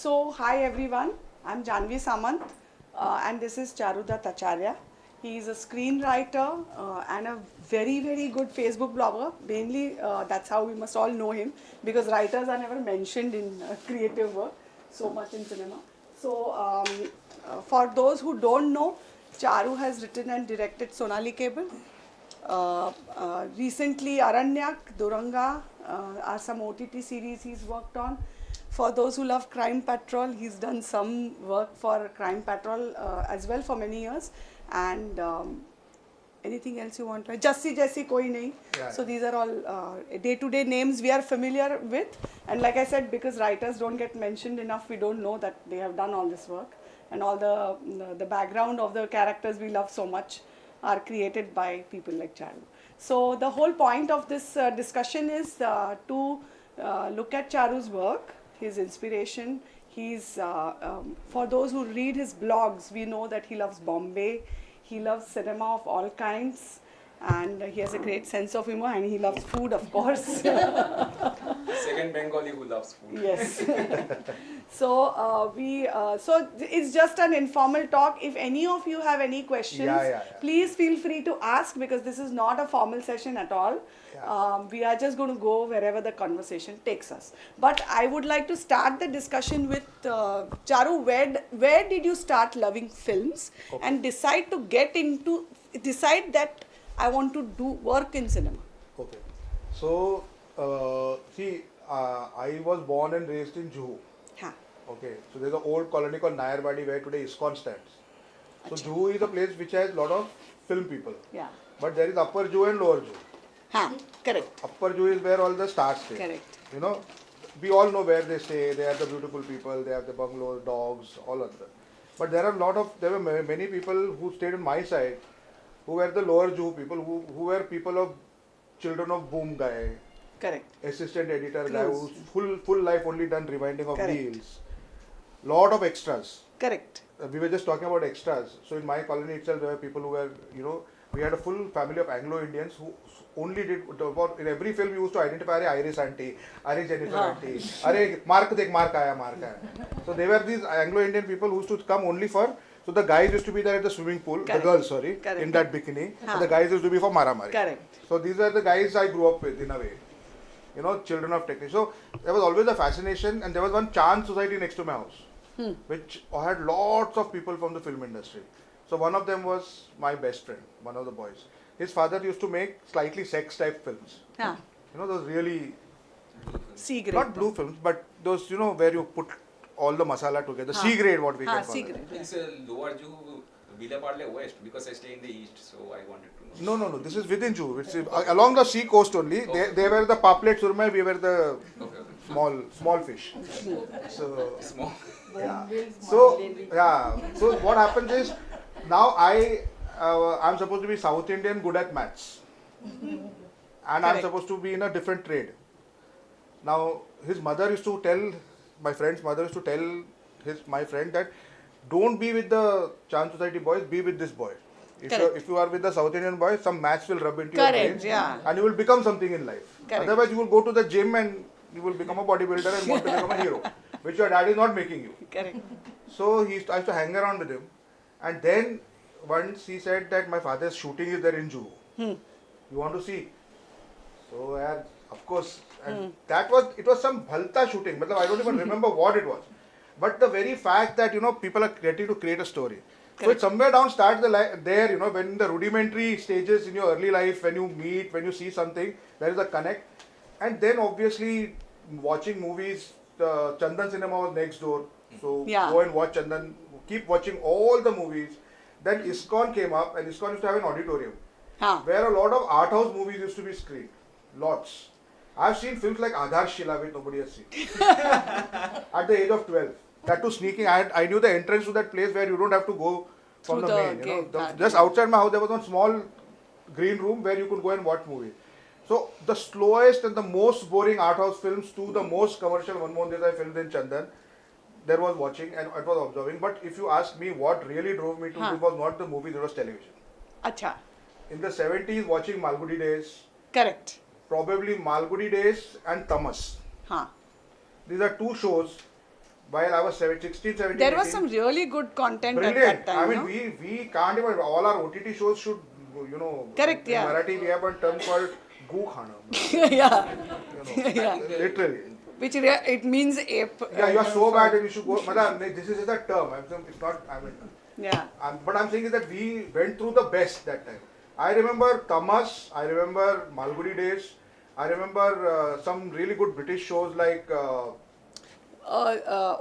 So, hi everyone, I'm Janhavi Samant and this is Charudutt Acharya. He is a screenwriter and a very good Facebook blogger. Mainly that's how we must all know him, because writers are never mentioned in creative work so much in cinema. So for those who don't know, Charu has written and directed Sonali Cable. Recently Aranya, Duranga are some OTT series he's worked on. For those who love Crime Patrol, he's done some work for Crime Patrol as well for many years. And anything else you want? Jassi Jaisi Koi Nahi. Yeah, So these are all day-to-day names we are familiar with. And like I said, because writers don't get mentioned enough, we don't know that they have done all this work. And all the background of the characters we love so much are created by people like Charu. So the whole point of this discussion is to look at Charu's work, his inspiration. He's for those who read his blogs, we know that he loves Bombay, he loves cinema of all kinds, and he has a great sense of humor, and he loves food, of course. Second Bengali who loves food. Yes. So so it's just an informal talk. If any of you have any questions, please feel free to ask, because this is not a formal session at all. We are just going to go wherever the conversation takes us. But I would like to start the discussion with Charu. Where did you start loving films and decide that I want to do work in cinema? Okay. So, I was born and raised in Juhu. Okay. So, there's an old colony called Nayarbadi where today ISKCON stands. So, Juhu is a place which has a lot of film people. Yeah. But there is Upper Juhu and Lower Juhu. Correct. Upper Juhu is where all the stars stay. Correct. You know, we all know where they stay. They have the beautiful people. They have the bungalows, dogs, all of that. But there were many people who stayed on my side, who were the Lower Juhu people, who were people of children of boom guy. Correct. Assistant editor guy who's full life only done rewinding of reels. Lot of extras. Correct. We were just talking about extras. So in my colony itself, there were people who were, we had a full family of Anglo-Indians who only did, in every film we used to identify, Iris auntie, Iris Jennifer auntie, Mark aaya. So they were these Anglo-Indian people who used to come only for, so the guys used to be there at the swimming pool, the girls, in that bikini, and the guys used to be for Maramari. Correct. So these are the guys I grew up with in a way. Children of technique. So there was always a fascination, and there was one Chand society next to my house, which had lots of people from the film industry. So one of them was my best friend, one of the boys. His father used to make slightly sex type films. Those really C-grade. Not blue films, but those where you put all the masala together. C-grade, what we can call it. It's a lower Juhu, Villa Parle West, because I stay in the east, so I wanted to know. No. This is within Juhu. It's along the sea coast only. They were the paplet surmai, we were the small fish. So Small. yeah. So what happens is, now I'm supposed to be South Indian, good at maths, and I'm supposed to be in a different trade. Now his mother used to tell, my friend's mother used to tell my friend that don't be with the Chand Society boys, be with this boy. If you are with the South Indian boys, some maths will rub into your brains, and you will become something in life. Otherwise you will go to the gym and you will become a bodybuilder and want to become a hero, which your dad is not making you. Correct. So I used to hang around with him, and then once he said that my father's shooting is there in Juhu. You want to see? So of course, and it was some bhalta shooting. I don't even remember what it was. But the very fact that people are ready to create a story. So it somewhere down starts there, when the rudimentary stages in your early life, when you meet, when you see something, there is a connect. And then obviously watching movies, Chandan cinema was next door. So go and watch Chandan, keep watching all the movies. Then ISKCON came up, and ISKCON used to have an auditorium where a lot of art house movies used to be screened. Lots. I've seen films like Aadhar Shila, which nobody has seen. At the age of 12. That too sneaking. I knew the entrance to that place where you don't have to go from the main. Just outside my house, there was one small green room where you could go and watch movies. So the slowest and the most boring art house films to the most commercial Manmohan Desai films in Chandan, there was watching and I was observing. But if you ask me what really drove me to it was not the movies, it was television. Acha. In the 70s, watching Malgudi Days. Correct. Probably Malgudi Days and Tamas. These are two shows while I was 16, 17, There was 18. some really good content Brilliant. at that time. I mean, no? we can't even, all our OTT shows should, you know, Correct, in yeah. Marathi we have a term called goo khana. Yeah. You know, Yeah. literally. Which it means ape. Yeah, you are so for- bad that you should go. Madam, this is a term. I'm saying it's not. I mean, Yeah. but I'm saying is that we went through the best that time. I remember Tamas. I remember Malgudi days. I remember some really good British shows like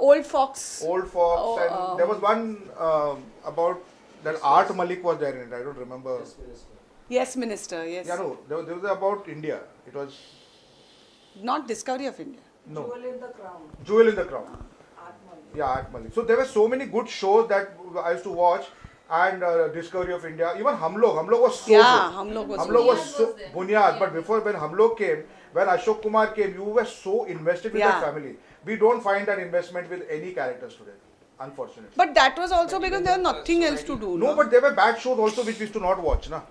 Old Fox. Old Fox, Oh, and there was one about that Art Malik was there in it. I don't remember. Yes, Minister. Yes. Yeah, no, there was about India. It was Not Discovery of India. no Jewel in the Crown. Jewel in the Crown. Art Malik. Yeah, Art Malik. So there were so many good shows that I used to watch, and Discovery of India. Even Hum Log was so Yeah, good. Hum Log was Hum good. Log was Bunyad so was there. Bunyad. But before when Hum Log came, when Ashok Kumar came, you were so invested with Yeah. that family. We don't find that investment with any characters today, unfortunately. But that was also But because even there was the nothing else to society- do. No, but there were bad shows also which we used to not watch, na.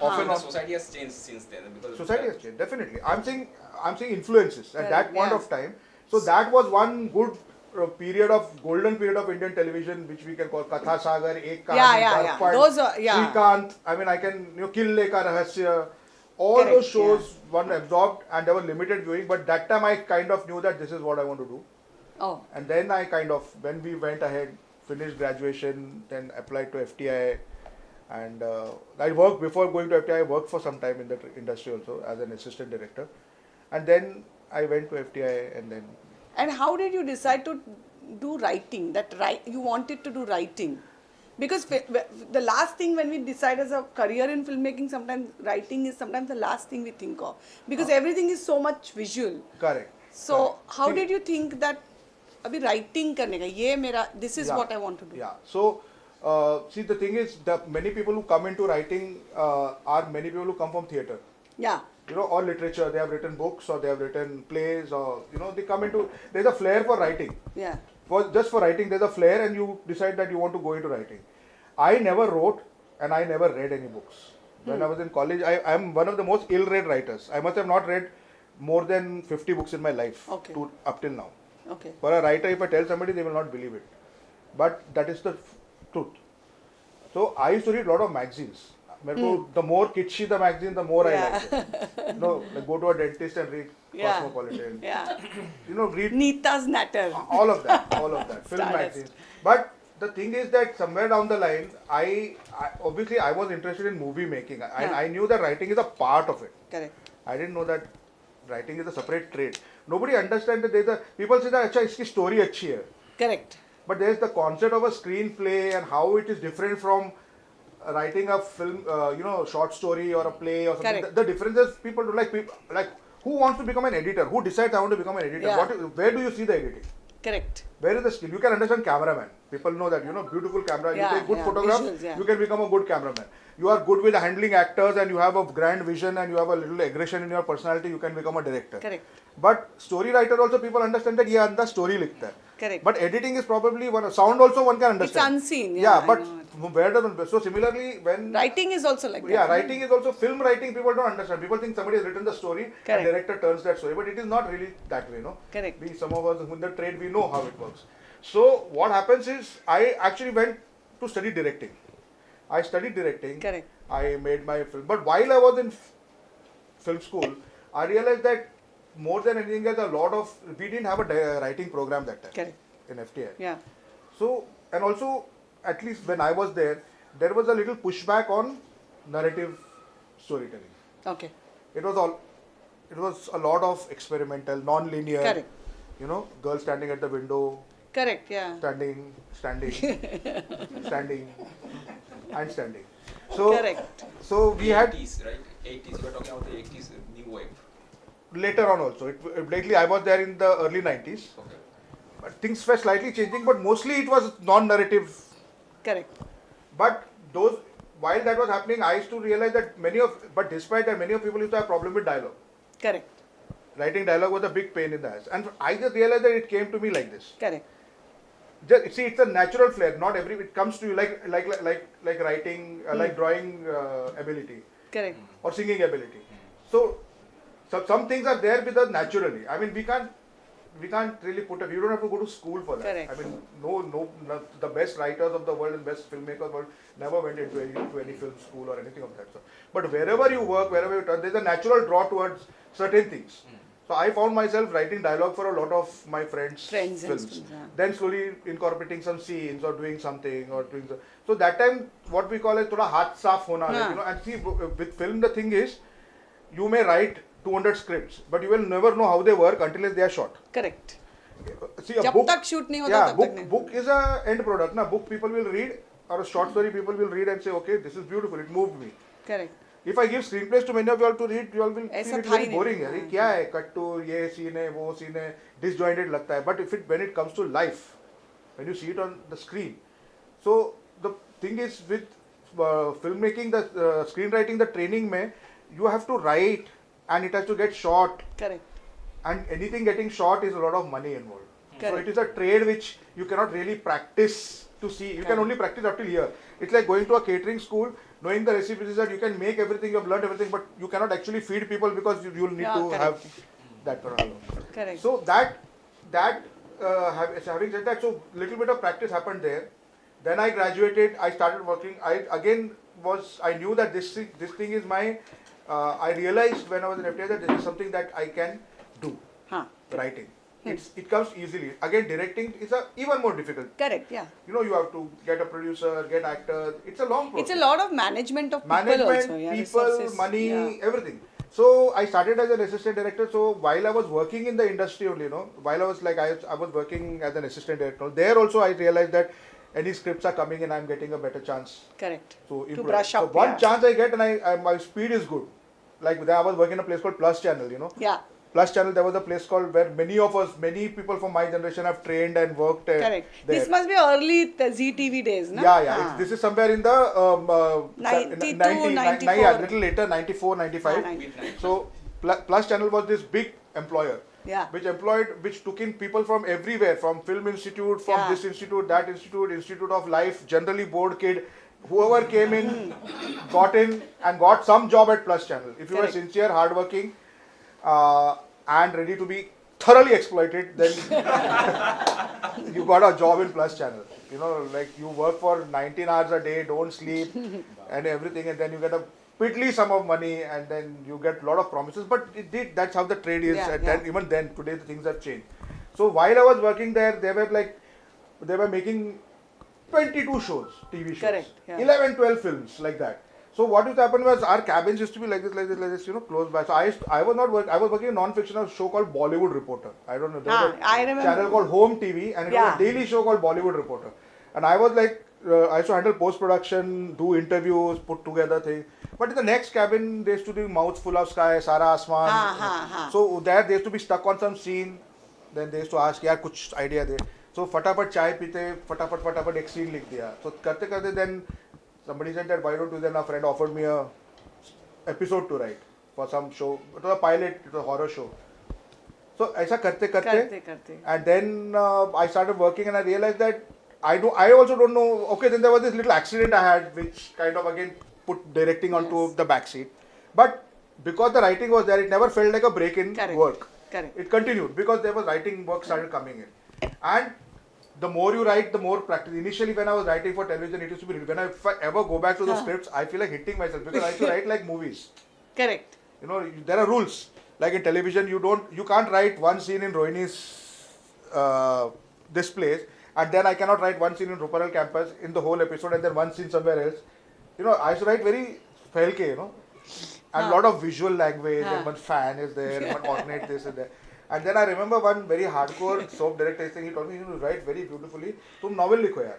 Often The on society has changed since then. Because society has changed, definitely. I'm saying influences at Correct, that point yeah. of time. So that was one good golden period of Indian television, which we can call Katha Sagar, Ek Kahaniyan, Yeah. Darpan, Those are, yeah. Shrikant. I mean, I can, Kille Ka Rahasya. All Correct, those shows one absorbed, and there was limited viewing. But that time I kind of knew that this is what I want to do. Oh. And then I kind of, when we went ahead, finished graduation, then applied to FTI. And I worked, before going to FTI, I worked for some time in the industry also as an assistant director. And then I went to FTI, and then And how did you decide to do writing? You wanted to do writing, because the last thing when we decide as a career in filmmaking, sometimes writing is sometimes the last thing we think of, because everything is so much visual. correct. So correct. how See, did you think that abhi writing karne ka this is yeah, what I want to do? Yeah. So see, the thing is that many people who come into writing are many people who come from theatre. Yeah. Or literature. They have written books, or they have written plays, or they come into. There's a flair for writing. Yeah. Just for writing, there's a flair, and you decide that you want to go into writing. I never wrote, and I never read any books. When I was in college, I am one of the most ill-read writers. I must have not read more than 50 books in my life Okay. up till now. Okay. For a writer, if I tell somebody, they will not believe it. But that is the truth. So I used to read a lot of magazines. The more kitschy the magazine, the more I liked it. Like go to a dentist and read Yeah. Cosmopolitan. Yeah. Read Nita's Natter. all of that, film Stardust. magazines. But the thing is that somewhere down the line, I obviously I was interested in movie making. I knew that writing is a part of it. Correct. I didn't know that writing is a separate trade. Nobody understands that people say that अच्छा इसकी story अच्छी है. Correct. But there's the concept of a screenplay and how it is different from writing a film, short story or a play or something. Correct. The differences people do like who wants to become an editor? Who decides I want to become an editor? Yeah. Where do you see the editing? Correct. Where is the skill? You can understand cameraman. People know that, beautiful camera. Yeah, you take good yeah, photographs, visuals, yeah. you can become a good cameraman. You are good with handling actors and you have a grand vision and you have a little aggression in your personality, you can become a director. Correct. But story writer also people understand that yeah, the story likhta hai. Correct. But editing is probably sound also one can understand. It's unseen. Yeah, I but know it. where doesn't, so similarly when Writing is also like that. yeah, writing is also film writing. People don't understand. People think somebody has written the story, Correct. and director turns that story, but it is not really that way, no. Correct. Some of us in the trade, we know how it works. So what happens is, I actually went to study directing. I studied directing. Correct. I made my film, but while I was in film school, I realized that more than anything else, we didn't have a writing program that time. Correct. In FTI. Yeah. So, and also, at least when I was there was a little pushback on narrative storytelling. Okay. It was a lot of experimental, non-linear. Correct. Girl standing at the window, Correct. Yeah. standing, standing, and standing. So, Correct. So we had 80s, right? 80s, you were talking about the 80s new wave. later on also. Lately, I was there in the early 90s. Okay. But things were slightly changing, but mostly it was non-narrative. Correct. But while that was happening, I used to realize that despite that, many of people used to have problem with dialogue. Correct. Writing dialogue was a big pain in the ass. And I just realized that it came to me like this. Correct. See, it's a natural flair. Not it comes to you like writing, like drawing ability Correct. or singing ability. So some things are there with us naturally. I mean, we can't we can't really put you don't have to go to school for that. Correct. I mean, no, the best writers of the world and best filmmakers of the world never went into any film school or anything of that sort. But wherever you work, wherever you turn, there's a natural draw towards certain things. So I found myself writing dialogue for a lot of my friends' films. Yeah. Then slowly incorporating some scenes or doing something or doing so that time what we call it thoda haath saaf hona, like, you know. And see, with film the thing is, you may write 200 scripts, but you will never know how they work until they are shot. Correct. See, a जब book, तक shoot नहीं होता yeah, तब तक नहीं. book is a end product. Na book people will read, or a short story people will read and say, okay, this is beautiful, it moved me. Correct. If I give screenplays to many of you all to read, you all will ऐसा feel it था very ही boring. नहीं. यार क्या है, cut to ये scene है, वो scene है, disjointed लगता है. But when it comes to life, when you see it on the screen, so the thing is with filmmaking, the screenwriting, the training में, you have to write and it has to get shot. Correct. And anything getting shot is a lot of money involved. Correct. So it is a trade which you cannot really practice to see. You can only practice up till here. It's like going to a catering school, knowing the recipes is that you can make everything, you have learned everything, but you cannot actually feed people because you will need to correct. have that. Correct. So having said that, so little bit of practice happened there. Then I graduated, I started working. I knew that this thing is my, I realized when I was in FTI that this is something that I can do, writing. It comes easily. Again, directing is even more difficult. Correct, yeah. You know, you have to get a producer, get actors. It's a long process. It's a lot of management of people also. Yeah, people, resources, money, yeah. everything. So I started as an assistant director. So while I was working in the industry only, you know, while I was I was working as an assistant director, there also I realized that any scripts are coming and I'm getting a better chance. Correct. To brush up. So one chance I get and my speed is good. Like there I was working in a place called Plus Channel, you know. Yeah. Plus Channel, there was a place called where many people from my generation have trained and worked. Correct. There. This must be early ZTV days, no? Yeah. This is somewhere in the 92, 94. Yeah, little later, 94, 95. 95. So Plus Channel was this big employer. Yeah. Which took in people from everywhere, from Film Institute, from this institute, that institute, Institute of Life, generally bored kid. Whoever came in, got in and got some job at Plus Channel. If you were sincere, hardworking, and ready to be thoroughly exploited, then you got a job in Plus Channel. You know, like you work for 19 hours a day, don't sleep, and everything, and then you get a piddly sum of money, and then you get a lot of promises. But that's how the trade is. Then, even then, today the things have changed. So while I was working there, they were making 22 shows, TV shows, Correct, yeah. 11, 12 films like that. So what used to happen was our cabins used to be like this, you know, close by. So I was working in a non-fictional show called Bollywood Reporter. I don't know. There was a I remember. channel called Home TV, and it was a daily show called Bollywood Reporter. And I was like, I used to handle post-production, do interviews, put together things. But in the next cabin, they used to do Mouth Full of Sky, Sara Asman. So there they used to be stuck on some scene. Then they used to ask, yaar, kuch idea de. So fatapat chai pite, fatapat ek scene likh diya. So karte then somebody said that why don't you, then a friend offered me a episode to write for some show. It was a pilot, it was a horror show. So aisa karte. And then I started working and I realized that I also don't know. Okay, then there was this little accident I had which kind of again put directing onto the backseat. But because the writing was there, it never felt like a break in work. Correct. It continued because there was writing work started coming in. And the more you write, the more practice. Initially, when I was writing for television, it used to be, if I ever go back to the scripts, I feel like hitting myself because I used to write like movies. Correct. You know, there are rules. Like in television, you can't write one scene in Rohini's displays, and then I cannot write one scene in Ruparal campus in the whole episode, and then one scene somewhere else. You know, I used to write very felke, you know, and a lot of visual language, and one fan is there, one alternate this and that. And then I remember one very hardcore soap director saying, he told me, you write very beautifully. तुम novel लिखो यार.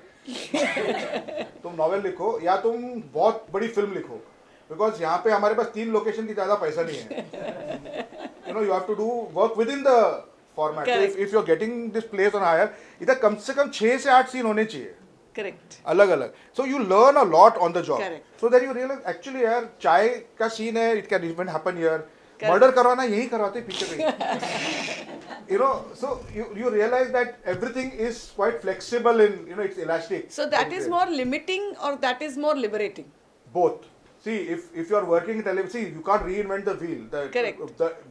तुम novel लिखो या तुम बहुत बड़ी film लिखो. Because यहाँ पे हमारे पास 3 location की ज़्यादा पैसा नहीं है. You know, you have to do work within the format. So if you're getting this place on hire, इधर कम से कम 6 से 8 scene होने चाहिए. Correct. अलग-अलग. So you learn a lot on the job. Correct. So then you realize actually यार चाय का scene है, it can even happen here. Murder करवाना यही करवाते पीछे पे. You know, so you realize that everything is quite flexible in, you know, it's elastic. So that is more limiting or that is more liberating? Both. See, if you are working in television, see, you can't reinvent the wheel. Correct.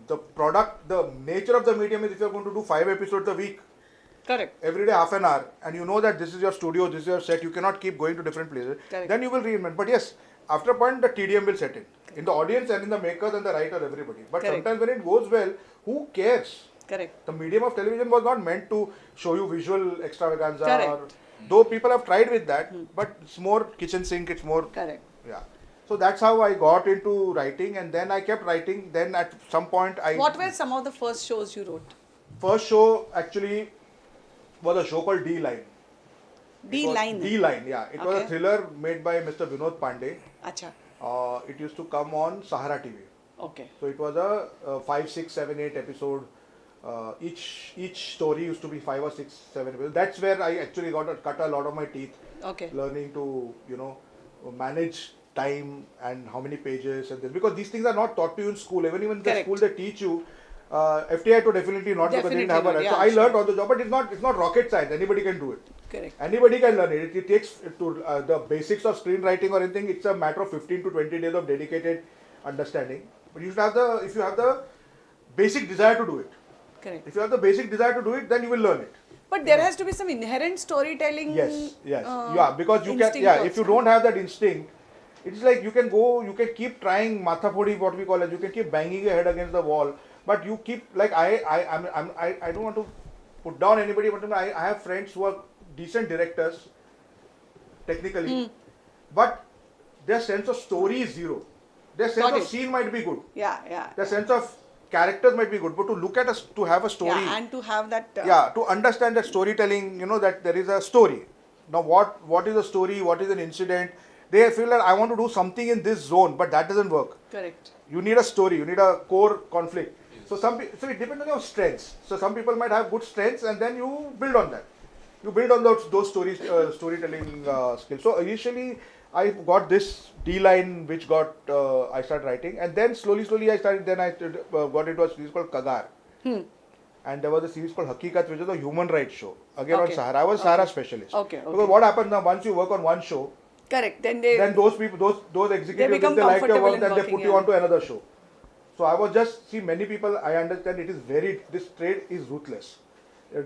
The product, the nature of the medium is if you're going to do 5 episodes a week, Correct. every day half an hour, and you know that this is your studio, this is your set, you cannot keep going to different places, Correct. then you will reinvent. But yes, after a point, the TDM will set in the audience and in the makers and the writer, everybody. But Correct. sometimes when it goes well, who cares? Correct. The medium of television was not meant to show you visual extravaganza. Correct. Though people have tried with that, but it's more kitchen sink, it's more... Correct. Yeah. So that's how I got into writing, and then I kept writing. Then at some point What were some of the first shows you wrote? First show actually was a show called D-Line. D-Line. D-Line, yeah. It was a Okay. thriller made by Mr. Vinod Pandey. Acha. It used to come on Sahara TV. Okay. So it was a 5, 6, 7, 8 episode. Each story used to be 5 or 6, 7 episodes. That's where I actually cut a lot of my teeth. Okay. Learning to, manage time and how many pages and this. Because these things are not taught to you in school. Even in the Correct. school they teach you. FTI to definitely not, because they didn't have a Definitely right. not, So I yeah, learned sure. on the job, but it's not rocket science. Anybody can do it. Correct. Anybody can learn it. It takes to the basics of screenwriting or anything. It's a matter of 15 to 20 days of dedicated understanding. But you should have if you have the basic desire to do it. Correct. If you have the basic desire to do it, then you will learn it. But there has to be some inherent storytelling. Yes. Yeah, because you can. instinct Yeah, if you also. don't have that instinct, it's like you can keep trying mathapodi, what we call it. You can keep banging your head against the wall, but you keep like I don't want to put down anybody, but I have friends who are decent directors, technically, but their sense of story is zero. Their sense Got of it. scene might be good. Yeah. Their sense of characters might be good, but to look at to have a story. Yeah, and to have that. To understand that storytelling, that there is a story. Now, what is a story? What is an incident? They feel that I want to do something in this zone, but that doesn't work. Correct. You need a story. You need a core conflict. So so it depends on your strengths. So some people might have good strengths, and then you build on that. You build on those stories, storytelling skills. So initially, I got this D-line, which I started writing, and then slowly I started. Then I got into a series called Kagar. And there was a series called Hakikat, which was a human rights show. Again on Okay. Sahara. I was Sahara specialist. Okay. Because what happens now, once you work on one show, Correct. Then those people, those executives, become if they like your comfortable work, in then they working, put you yeah. onto another show. So I was many people, I understand this trade is ruthless.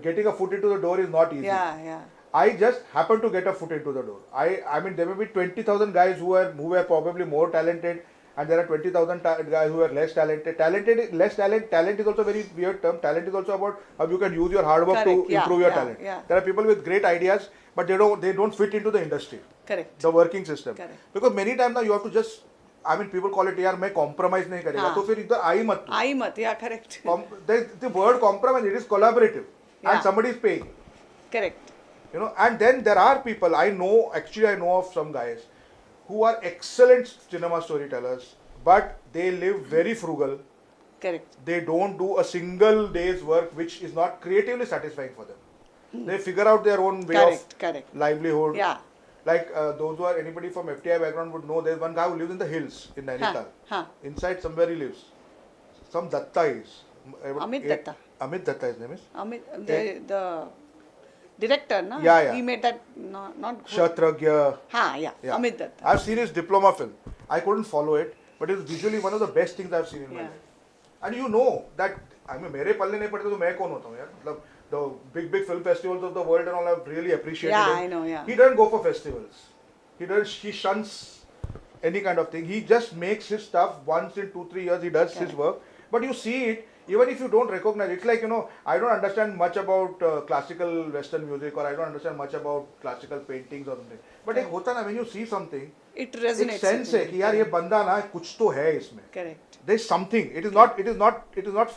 Getting a foot into the door is not easy. Yeah. I just happened to get a foot into the door. I mean, there may be 20,000 guys who were probably more talented, and there are 20,000 guys who are less talented. Talent is also a very weird term. Talent is also about how you can use your hard work Correct. to Yeah, improve your yeah, talent. yeah. There are people with great ideas, but they don't fit into the industry, Correct. the working system. Correct. Because many times now you have to just, people call it, यार मैं compromise नहीं करेगा, हाँ. तो फिर इधर आई मत तू. I mat. Yeah. Correct. The word compromise, it is collaborative, Yeah. and somebody is paying. Correct. And then there are people, I know of some guys who are excellent cinema storytellers, but they live very frugal. Correct. They don't do a single day's work which is not creatively satisfying for them. They figure out their own way of livelihood. Yeah. Like those who are, anybody from FTI background would know, there's one guy who lives in the hills in Nainital. Inside somewhere he lives. Some Datta is. Amit Datta. Amit Datta, his name is. Amit, the director, na? Yeah. He made that not good. Kshatragya. Yeah. Amit Datta. I've seen his diploma film. I couldn't follow it, but it's visually one of the best things I've seen in my life. And you know that, मेरे पल्ले नहीं पड़ते तो मैं कौन होता हूँ यार? मतलब the big film festivals of the world and all, I've really appreciated Yeah, him. I know, yeah. He doesn't go for festivals. He shuns any kind of thing. He just makes his stuff once in 2-3 years. He does his work, but you see it. Even if you don't recognize, it's like, I don't understand much about classical Western music, or I don't understand much about classical paintings or something. But एक होता ना, when you see something, it resonates. एक sense है कि यार ये बंदा ना कुछ तो है इसमें. Correct. There's something. It is not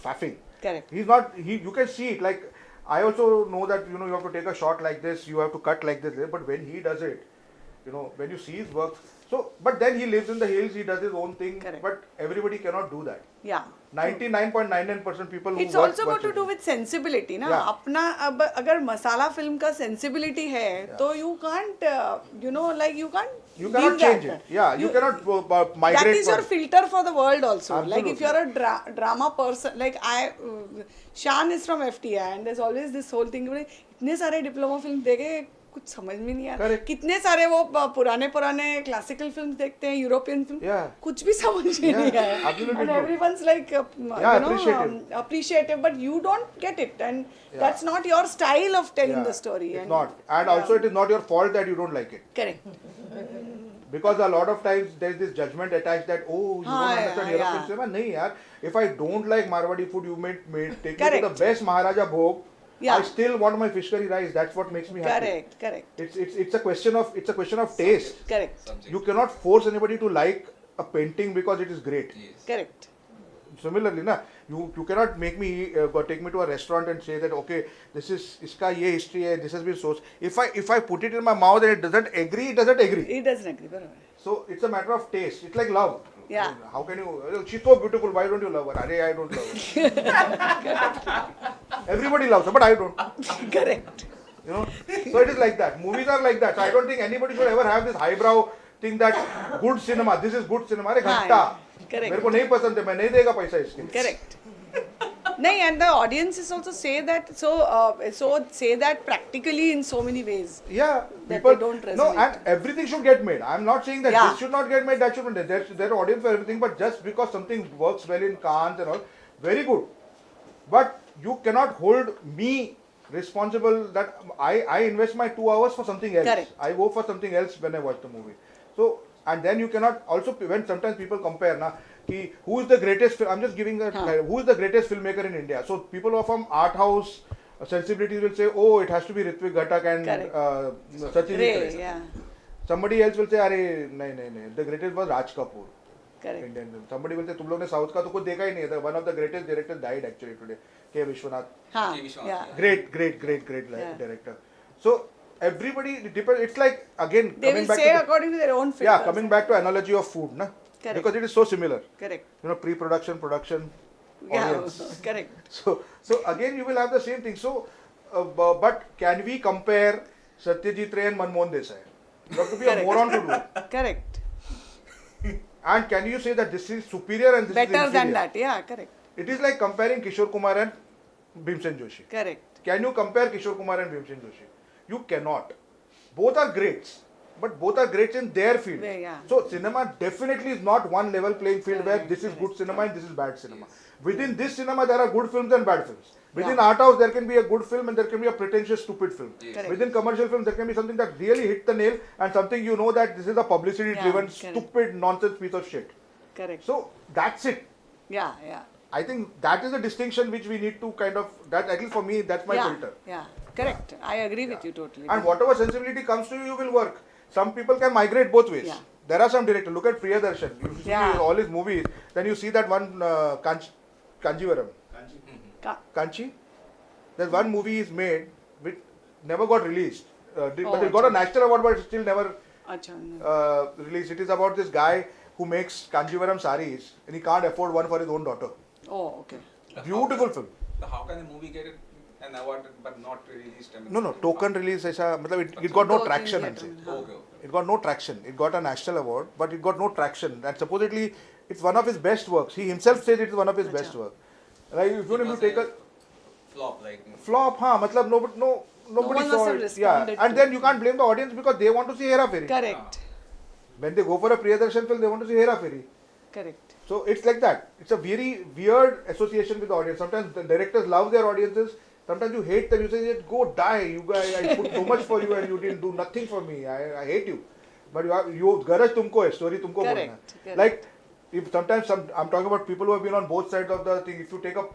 faffing. Correct. You can see it. Like, I also know that, you have to take a shot like this, you have to cut like this, but when he does it, when you see his work, but then he lives in the hills, he does his own thing. Correct. But everybody cannot do that. Yeah. 99.99% people who It's work also got to do with sensibility, na? Yeah. अपना अब अगर मसाला film का sensibility है, तो you can't, you can't. You cannot leave change that. it. Yeah, you cannot migrate. That is your for- filter for the world also. Like if Absolutely. you're a drama person, like Shan is from FTI, and there's always this whole thing. इतने सारे diploma film देखे कुछ समझ में नहीं आ रहा. Correct. कितने सारे वो पुराने क्लासिकल फिल्म्स देखते हैं, यूरोपियन फिल्म, Yeah. कुछ भी समझ में नहीं आया. Absolutely And true. everyone's like appreciative, but you don't get it, and that's not your style of telling the story. It's and not. And also it is not your fault that you don't like it. correct. Because a lot of times there is this judgment attached that, oh, you don't understand European cinema. Nahi yaar, if I don't like Marwadi food, you may take me to the best Maharaja Bhog. I still want my fish curry rice. That's what makes me happy. Correct. It's a question of taste. Correct. You cannot force anybody to like a painting because it is great. Yes. Correct. Similarly, na, you cannot make me take me to a restaurant and say that, okay, this is iska ye history hai, this has been sourced. If I put it in my mouth and it doesn't agree, it doesn't agree. It doesn't agree. Barabar. So it's a matter of taste. It's like love. Yeah. How can you? She's so beautiful. Why don't you love her? Arey, I don't love her. Everybody loves her, but I don't. Correct. You know. So it is like that. Movies are like that. So I don't think anybody should ever have this highbrow thing that good cinema. This is good cinema. अरे घंटा. Correct. मेरे को नहीं पसंद है. मैं नहीं देगा पैसा इसके. Correct. No, and the audiences also say that so say that practically in so many ways. Yeah, That people they don't no, resonate. and everything should get made. I'm not saying that Yeah. this should not get made, that should not. There's an audience for everything, but just because something works well in Cannes and all, very good. But you cannot hold me responsible that I invest my 2 hours for something else. Correct. I go for something else when I watch the movie. So and then you cannot also when sometimes people compare na. Who is the greatest? I'm just giving a who is the greatest filmmaker in India? So people who are from art house sensibilities will say, oh, it has to be Ritwik Ghatak and Sachin. Ray, yeah. Somebody else will say, अरे नहीं, the greatest was Raj Kapoor. Correct. Indian film. Somebody will say, तुम लोग ने south का तो कुछ देखा ही नहीं है. One of the greatest directors died actually today. K. Vishwanath. हाँ, K. Vishwanath, yeah. Great director. So everybody depends. It's like again They coming will back say to according to their own filters. yeah, coming back to analogy of food, na. Correct. Because it is so similar. Correct. You know, pre-production, production, audience. Yeah, correct. So again, you will have the same thing. So, but can we compare Satyajit Ray and Manmohan Desai? You have to be a moron to do it. Correct. And can you say that this is superior and this is Better inferior? than that, yeah, correct. It is like comparing Kishore Kumar and Bhimsen Joshi. Correct. Can you compare Kishore Kumar and Bhimsen Joshi? You cannot. Both are greats, but both are greats in their field. Yeah. So cinema definitely is not one level playing field where this is good cinema and this is bad cinema. Within this cinema, there are good films and bad films. Within art house, there can be a good film and there can be a pretentious, stupid film. Correct. Within commercial films, there can be something that really hit the nail and something you know that this is a publicity-driven, correct. stupid, nonsense piece of shit. Correct. So that's it. Yeah. I think that is the distinction which we need to kind of, that at least for me, that's my filter. Yeah, correct. I agree with you totally. And whatever sensibility comes to you, you will work. Some people can migrate both ways. Yeah. There are some directors. Look at Priyadarshan. You see all his movies. Then you see that one Kanjivaram. Kanchi. There's one movie he's made which never got released. But it got a national award, but it still never released. It is about this guy who makes Kanjivaram saris and he can't afford one for his own daughter. Oh, okay. Beautiful film. How can the movie get an award but not released? I mean, No, token release. It got no traction. I'm saying. Okay. It got no traction. It got a national award, but it got no traction. And supposedly, it's one of his best works. He himself said it is one of his best works. Like if you take a flop, like flop, nobody one saw must have it. Yeah, responded and to then you can't blame the audience because they want to see Hera Fairy. Correct. When they go for a Priyadarshan film, they want to see Hera Fairy. Correct. So it's like that. It's a very weird association with the audience. Sometimes the directors love their audiences. Sometimes you hate them. You say, "Go die, you guys! I put so much for you and you didn't do nothing for me. I hate you." But garaj tumko hai, story tumko bolna. Like if sometimes I'm talking about people who have been on both sides of the thing. If you take a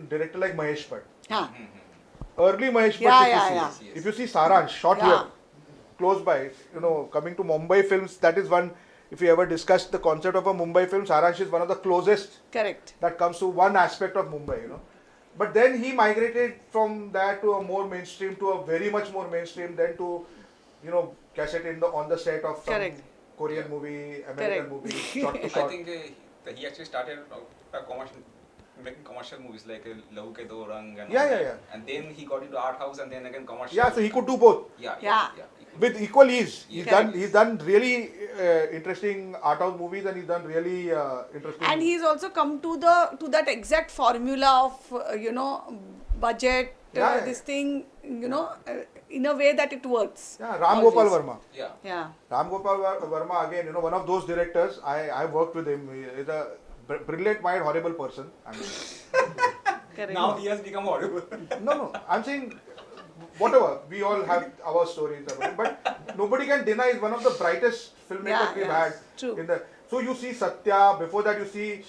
director like Mahesh Bhatt, early Mahesh Bhatt, if you see Saransh shot here, close by, coming to Mumbai films, that is one. If you ever discussed the concept of a Mumbai film, Saransh is one of the closest that comes to one aspect of Mumbai, But then he migrated from that to a more mainstream, to a very much more mainstream, then to, cassette on the set of some Korean movie, American movie, shot to shot. I think he actually started making commercial movies like Lahu Ke Do Rang and and then he got into art house and then again commercial. Yeah, so he could do both. Yeah. With equal ease. He's done really interesting art house movies and he's done really interesting. And he's also come to that exact formula of budget, this thing, in a way that it works. Yeah, Ram Gopal Verma. Yeah. Yeah. Ram Gopal Verma, again, one of those directors, I worked with him. He is a brilliant mind, horrible person. I mean, Correct. Now he has become horrible. no, I'm saying, whatever, we all have our stories about it, but nobody can deny he's one of the brightest filmmakers we've had. True. So you see Satya, before that you see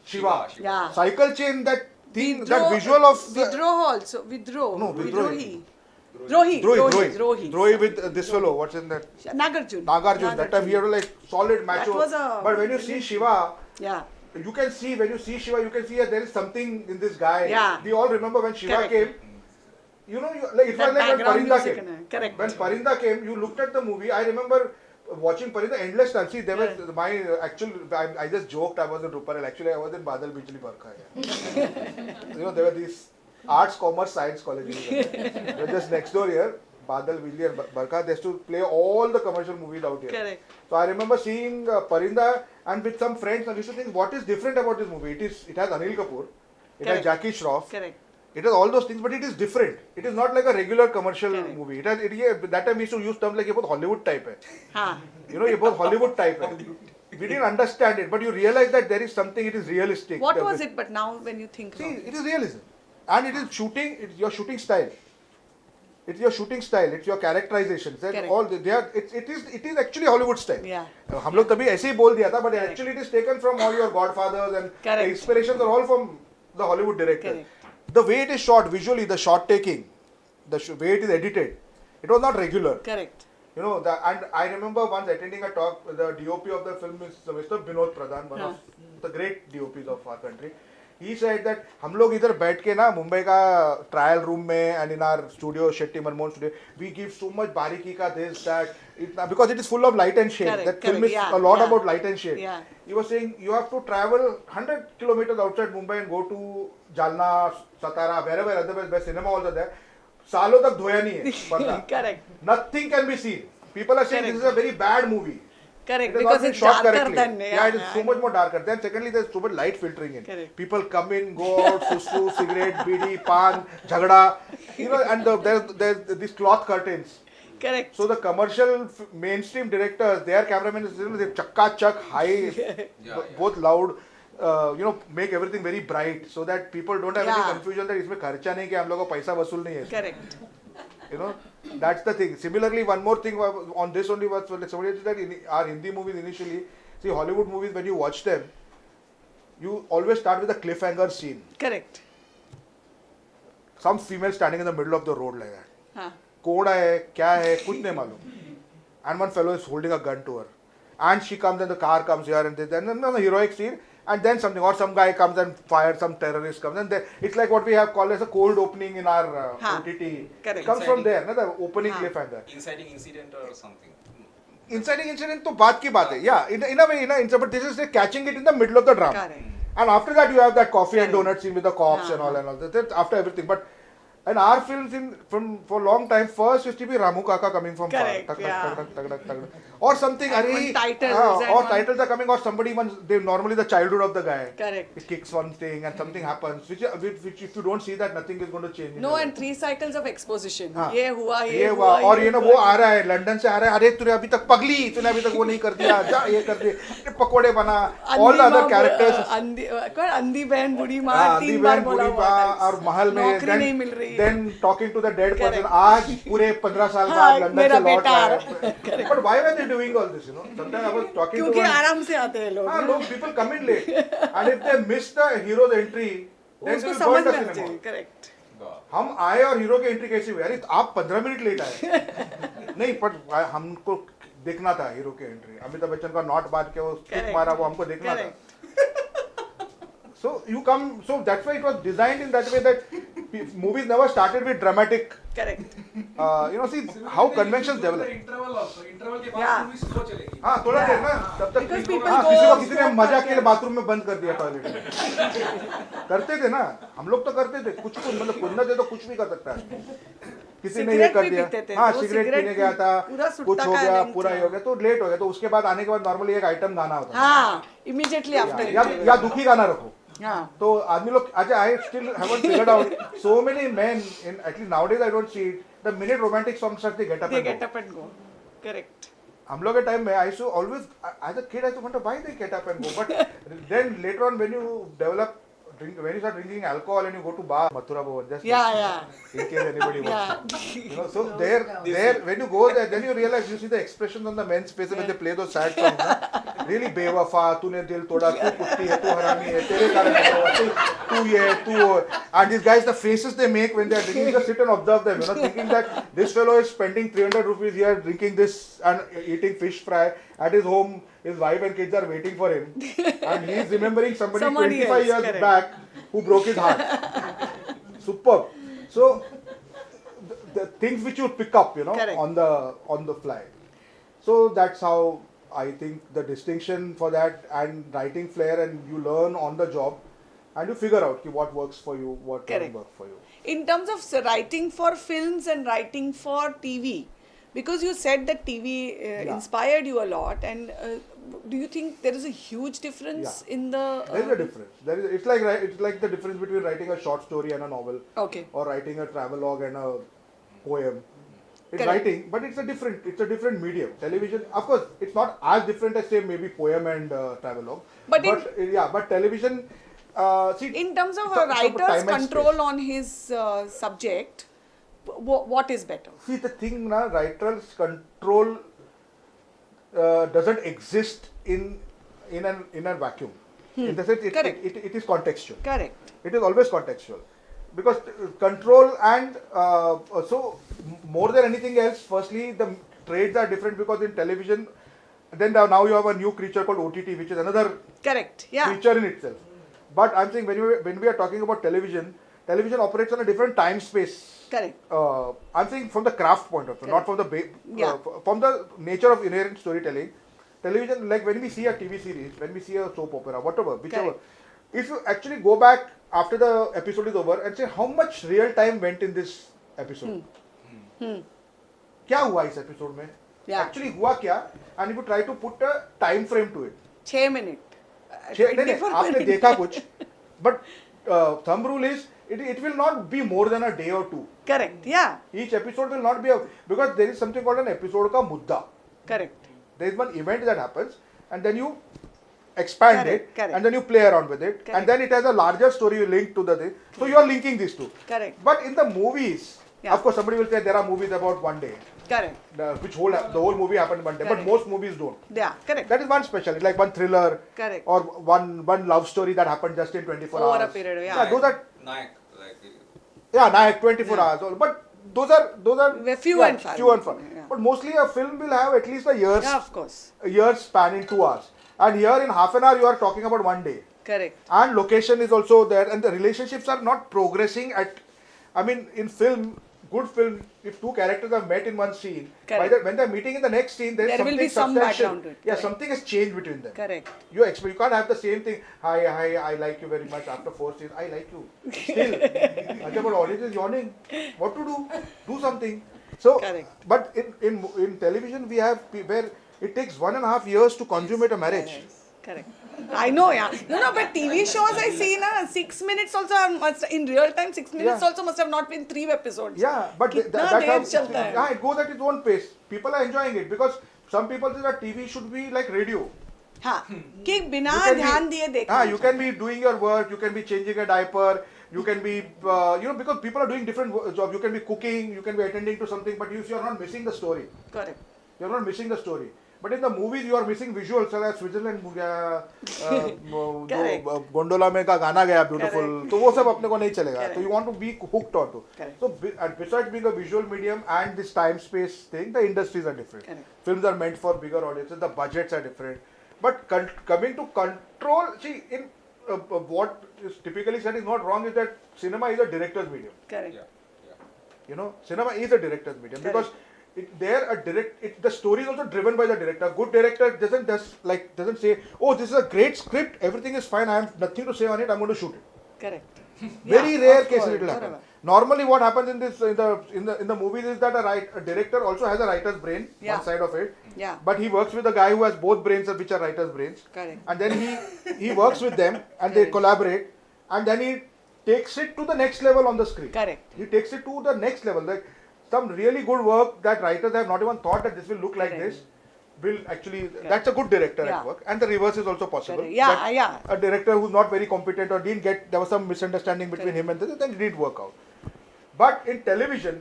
Shiva. Yeah. Cycle chain, that thing, that visual of... Vidroh also. Vidroh. No, Vidrohi. Drohi with this fellow, what's in that? Nagarjun. That time he had like solid macho. That was a... But when you see Shiva, Yeah. you can see that there is something in this guy. Yeah. We all remember when Shiva Correct. came. It was like when background Parinda music came. correct. When Parinda came, you looked at the movie. I remember watching Parinda endless times. See, there was I just joked I was in Ruparel. Actually, I was in Badal Bijli Barkha. Yeah. There were these arts, commerce, science colleges. They were just next door here. Badal Bijli and Barkha. They used to play all the commercial movies out here. Correct. So I remember seeing Parinda and with some friends, I used to think, what is different about this movie? It has Anil Kapoor, it has Jackie Shroff, Correct. it has all those things, but it is different. It is not like a regular commercial Correct. movie. That time we used to use terms like ये बहुत Hollywood type है. हाँ. ये बहुत Hollywood type है. We didn't understand it, but you realize that there is something. It is realistic. What was it? But now when you think See, about it. it is realism, and it is shooting. It's your shooting style. It's your shooting style. It's your characterizations. And Correct. all they are. It is actually Hollywood style. Yeah. हम लोग तभी ऐसे ही बोल दिया था, but actually it is taken from all your Godfathers and Correct. the inspirations are all from the Hollywood director. Correct. The way it is shot visually, the shot taking, the way it is edited, it was not regular. Correct. And I remember once attending a talk. The DOP of the film is Mr. Binod Pradhan, one of the great DOPs of our country. He said that हम लोग इधर बैठ के ना मुंबई का trial room में and in our studio Shetty Manmohan studio we give so much बारीकी का this that because it is full of light and shade. Correct, That film is yeah, a lot yeah. about light and shade. Yeah. He was saying you have to travel 100 kilometers outside Mumbai and go to Jalna, Satara, wherever other best cinema halls are there. सालों तक धोया नहीं है पर्दा. Correct. Nothing can be seen. People are saying this is a very bad movie. Correct. It has Because not been it's shot darker correctly. than It is so much more darker. Then secondly, there's so much light filtering in. Correct. People come in, go out, susu, cigarette, bidi, pan, jhagda, and there's these cloth curtains. Correct. So the commercial mainstream directors, their cameramen is they chakka chak high, both loud. Make everything very bright so that people don't have any confusion that इसमें खर्चा नहीं कि हम लोगों को पैसा वसूल नहीं है. Correct. That's the thing. Similarly, one more thing on this only was somebody said that in our Hindi movies initially, see Hollywood movies when you watch them, you always start with a cliffhanger scene. Correct. Some female standing in the middle of the road like that. हाँ. कौन है, क्या है, कुछ नहीं मालूम. And one fellow is holding a gun to her. And she comes and the car comes here and then a heroic scene. And then something, or some guy comes and fires, some terrorist comes, and it's like what we have called as a cold opening in our OTT. Correct. It comes from there, the opening cliffhanger. Inciting incident or something. Inciting incident to baat ki baat hai. Yeah, in a way, but this is catching it in the middle of the drama. Correct. And after that, you have that coffee and donut scene with the cops and all that. That's after everything. But in our films, for a long time, first used to be Ramu Kaka coming from Correct, far. yeah. Or something. And titles. Or titles are coming, or somebody they normally the childhood of the guy. Correct. It kicks one thing and something happens. Which if you don't see that, nothing is going to change. No, and 3 cycles of exposition. हाँ. ये हुआ. और वो आ रहा है London से आ रहा है अरे तूने अभी तक पगली तूने अभी तक वो नहीं कर दिया जा ये कर दे पकोड़े बना all the other characters अंधी बहन बूढ़ी माँ 3 बार बोला हुआ और महल में नौकरी नहीं मिल रही है. then talking to the dead person आज पूरे 15 साल बाद लंदन से लौट रहा है but why were they doing all this sometimes I was talking to क्योंकि आराम से आते हैं लोग. हाँ लोग people come in late and if they miss the hero's entry then they उसको will समझ burn the में cinema. आते. Correct. हम आए और हीरो की एंट्री कैसी हुई अरे आप 15 मिनट लेट आए नहीं पर हमको देखना था हीरो की एंट्री अमिताभ बच्चन का नॉट मार के वो किक मारा वो हमको देखना था so that's why it was designed in that way that movies never started with dramatic Correct. See how conventions develop interval के बाद मूवी स्लो चलेगी हाँ थोड़ा देर ना तब तक Because किसी people को किसी ने go मजा के लिए बाथरूम में बंद कर दिया टॉयलेट में करते थे ना हम लोग तो करते थे कुछ मतलब खुद ना दे तो कुछ भी कर सकता है किसी ने ये कर दिया हाँ सिगरेट पीने गया था कुछ हो गया पूरा ही हो गया तो लेट हो गया तो उसके बाद आने के बाद नॉर्मली एक आइटम गाना होता है हाँ immediately after या दुखी गाना रखो हाँ. तो आदमी लोग अच्छा I still haven't figured out so many men in at least nowadays I don't see it. The minute romantic songs start, they get up They and get go. up and go. Correct. हम लोग के time में I used to always as a kid I used to wonder why they get up and go, but then later on when you develop when you start drinking alcohol and you go to bar Mathura Bhavan, just Yeah. in case anybody wants Yeah. you know, so there when you go there then you realize you see the expressions on the men's faces when they play those sad songs na? Really bewafa तूने दिल तोड़ा तू कुत्ती है तू हरामी है तेरे कारण ऐसा हुआ तू ये तू वो and these guys the faces they make when they are drinking, just sit and observe them, you know, thinking that this fellow is spending 300 rupees here drinking this and eating fish fry at his home. His wife and kids are waiting for him and he is remembering somebody 25 else, years correct. back who broke his heart. Superb. So the things which you pick up, you know, Correct. on the fly. So that's how I think the distinction for that and writing flair, and you learn on the job and you figure out what works for you, what Correct. doesn't work for you. In terms of writing for films and writing for TV, because you said that TV inspired you a lot, and do you think there is a huge difference in the? There is a difference. It's like the difference between writing a short story and a novel, Okay. or writing a travelogue and a poem. It's Correct. writing, but it's a different medium. Television, of course, it's not as different as say maybe poem and travelogue. But television. See, In terms of it's a it's about writer's time and control space. on his subject, what is better? See, the thing now, writer's control doesn't exist in a vacuum. In the sense, Correct. it is contextual. Correct. It is always contextual, because control and so more than anything else, firstly the trades are different, because in television, then now you have a new creature called OTT, which is another Correct. Yeah. creature in itself. But I'm saying when we are talking about television operates on a different time space. Correct. I'm saying from the craft point of view, not from the from the nature of inherent storytelling. Television, like when we see a TV series, when we see a soap opera, whatever, whichever, if you actually go back after the episode is over and say how much real time went in this episode, क्या हुआ इस episode में, actually हुआ क्या, and if you try to put a time frame to it, 6 minutes. नहीं, आपने देखा कुछ, but thumb rule is it will not be more than a day or two. Correct. Yeah. Each episode will not be because there is something called an episode का मुद्दा. Correct. There is one event that happens, and then you expand it, Correct. and then you play around with it, Correct. and then it has a larger story linked to the thing. So you are linking these two. Correct. But in the movies, of course, somebody will say there are movies about one day, Correct. which the whole movie happened one day. But Correct. most movies don't. Yeah. Correct. That is one specialty, like one thriller, Correct. or one love story that happened just in 24 Over a hours. period, Yeah, those are Nayak, like, Nayak 24 hours. But those are We're few and far. Few and far. Yeah. But mostly a film will have at least a year's Yeah, of course. a year's span in 2 hours. And here in half an hour you are talking about one day. Correct. And location is also there, and the relationships are not progressing in film, good film, if two characters are met in one scene, when they're meeting in the next scene, there is There will something be some substantial. background to it. Yeah, Correct. something has changed between them. Correct. You can't have the same thing. Hi, I like you very much. After 4 scenes, I like you. Still, but audience is yawning. What to do? Do something. So, Correct. but in television we have where it takes 1.5 years to consummate a marriage. Yes. Correct. I know, yeah. No, but TV shows I see, 6 minutes also in real time. 6 minutes also must have not been 3 episodes. Yeah, but कितना that's देर चलता है? how it goes at its own pace. People are enjoying it because some people say that TV should be like radio. हाँ, कि बिना You can ध्यान be- दिए देखना. you can be doing your work, you can be changing a diaper, you can be, because people are doing different jobs. You can be cooking, you can be attending to something, but you are not missing the story. Correct. You are not missing the story. But in the movies, you are missing visuals. So Switzerland गया, Correct. gondola में का गाना गया beautiful. Correct. तो वो सब अपने को नहीं चलेगा. Correct. So you want to be hooked onto. Correct. So besides being a visual medium and this time space thing, the industries are different. Correct. Films are meant for bigger audiences. The budgets are different. But coming to control, see, in what is typically said is not wrong is that cinema is a director's medium. Correct. Cinema is a director's medium because the story is also driven by the director. Good director doesn't say, oh, this is a great script, everything is fine, I have nothing to say on it, I'm going to shoot it. Correct. Very Yeah, rare of cases course, it will happen. whatever. Normally, what happens in this in the movies is that a director also has a writer's brain, one side of it. Yeah. But he works with a guy who has both brains, which are writer's brains. Correct. And then he works with them, and they collaborate, and then he takes it to the next level on the screen. Correct. He takes it to the next level. Like some really good work that writers have not even thought that this will look like this. Will actually, that's a good director at work, and the reverse is also possible. Yeah, yeah. A director who's not very competent or didn't get, there was some misunderstanding between him and this, then it didn't work out. But in television,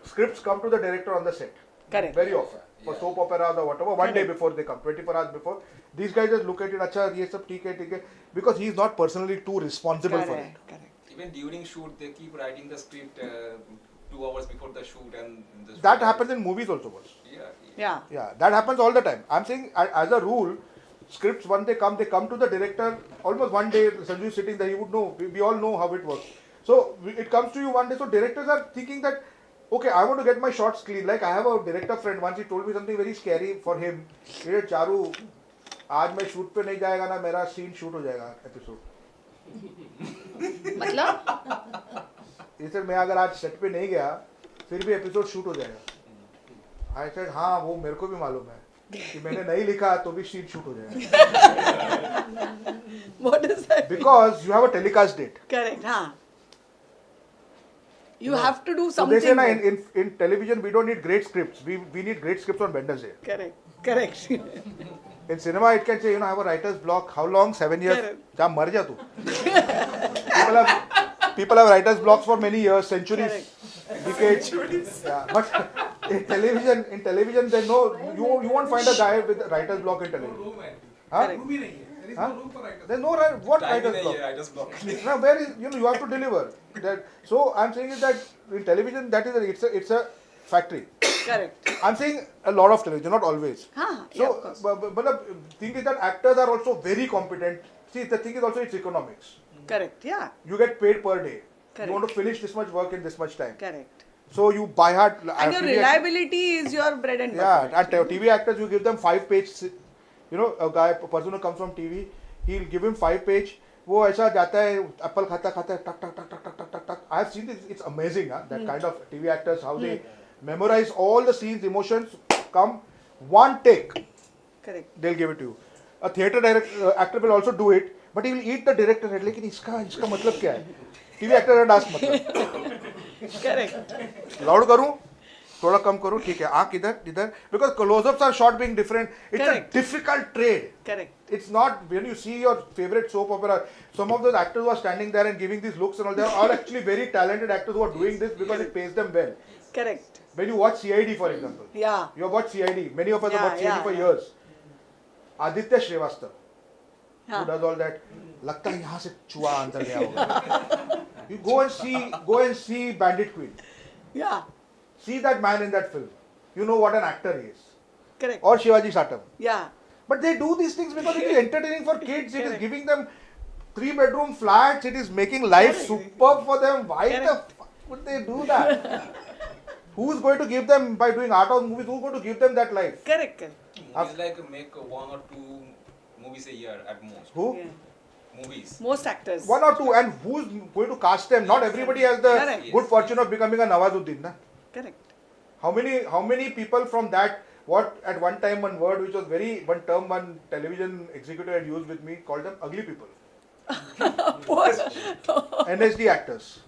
scripts come to the director on the set. Correct. Very often. For soap operas or whatever, one day before they come, 24 hours before. These guys just look at it, acha, ye sab theek hai, because he's not personally too responsible for it. Correct. Even during shoot, they keep writing the script 2 hours before the shoot, and the That happens in movies also. Yeah. Yeah, that happens all the time. I'm saying, as a rule, scripts, when they come to the director almost one day. Sanju is sitting there, he would know. We all know how it works. So it comes to you one day. So directors are thinking that, okay, I want to get my shots clean. Like I have a director friend, once he told me something very scary for him. He said, Charu, आज मैं shoot पे नहीं जाएगा ना, मेरा scene shoot हो जाएगा episode. मतलब? ये सर मैं अगर आज सेट पे नहीं गया, फिर भी एपिसोड शूट हो जाएगा. I said, हाँ वो मेरे को भी मालूम है कि मैंने नहीं लिखा तो भी सीन शूट हो जाएगा. What is that? Because you have a telecast date. Correct, huh? You have to do something. So they say na, in television we don't need great scripts. We need great scripts on Wednesday. Correct. In cinema it can say, I have a writer's block. How long? 7 years. Correct. Jaa mar ja tu. People have writer's blocks for many years, centuries, decades. Yeah. But in television, there's no, you won't find a guy with a writer's block in television. Huh? Room ही नहीं है. There is no room for writers. There's no writer's block. writer's block. Now, where is, you have to deliver. So I'm saying is that in television, that is it's a factory. Correct. I'm saying a lot of television, not always. Yeah, but the thing is that actors are also very competent. See, the thing is also it's economics. Correct, yeah. You get paid per day. Correct. You want to finish this much work in this much time. Correct. So you buy hard. And your reliability is your bread and butter. Yeah, and TV actors, you give them 5-page. A person who comes from TV, he'll give him 5-page. वो ऐसा जाता है Apple खाता खाता टक टक टक टक टक टक टक. I have seen this. It's amazing, that kind of TV actors, how they memorize all the scenes, emotions, come one take. Correct. They'll give it to you. A theatre actor will also do it, but he will eat the director head. लेकिन इसका मतलब क्या है? TV actor head ask मतलब. Correct. Loud करूँ? थोड़ा कम करूँ, ठीक है. आँख इधर. Because close-ups are shot being different. It's Correct. a difficult trade. Correct. It's not, when you see your favorite soap opera, some of those actors who are standing there and giving these looks and all, they are actually very talented actors who are doing this because it pays them well. Correct. When you watch CID, for example. Yeah. You have watched CID. Many of us have watched CID for yeah. years. Aditya Shrivastava, Yeah. who does all that, लगता है यहाँ से चुआ अंदर गया होगा. You go and see Bandit Queen. Yeah. See that man in that film. You know what an actor he is. Correct. Or Shivaji Satam. Yeah. But they do these things because it is entertaining for kids. It is giving them 3-bedroom flats. It is making life superb for them. Why the fuck would they do that? Who's going to give them, by doing art house movies, who's going to give them that life? Correct. Movies like make 1 or 2 movies a year at most. Who? Yeah. Movies. Most actors. 1 or 2. And who's going to cast them? Not everybody has the Correct. good fortune of becoming a Nawazuddin. Na? Correct. How many people from that, what at one time one word which was one term one television executive had used with me, called them ugly people. What? NSD actors.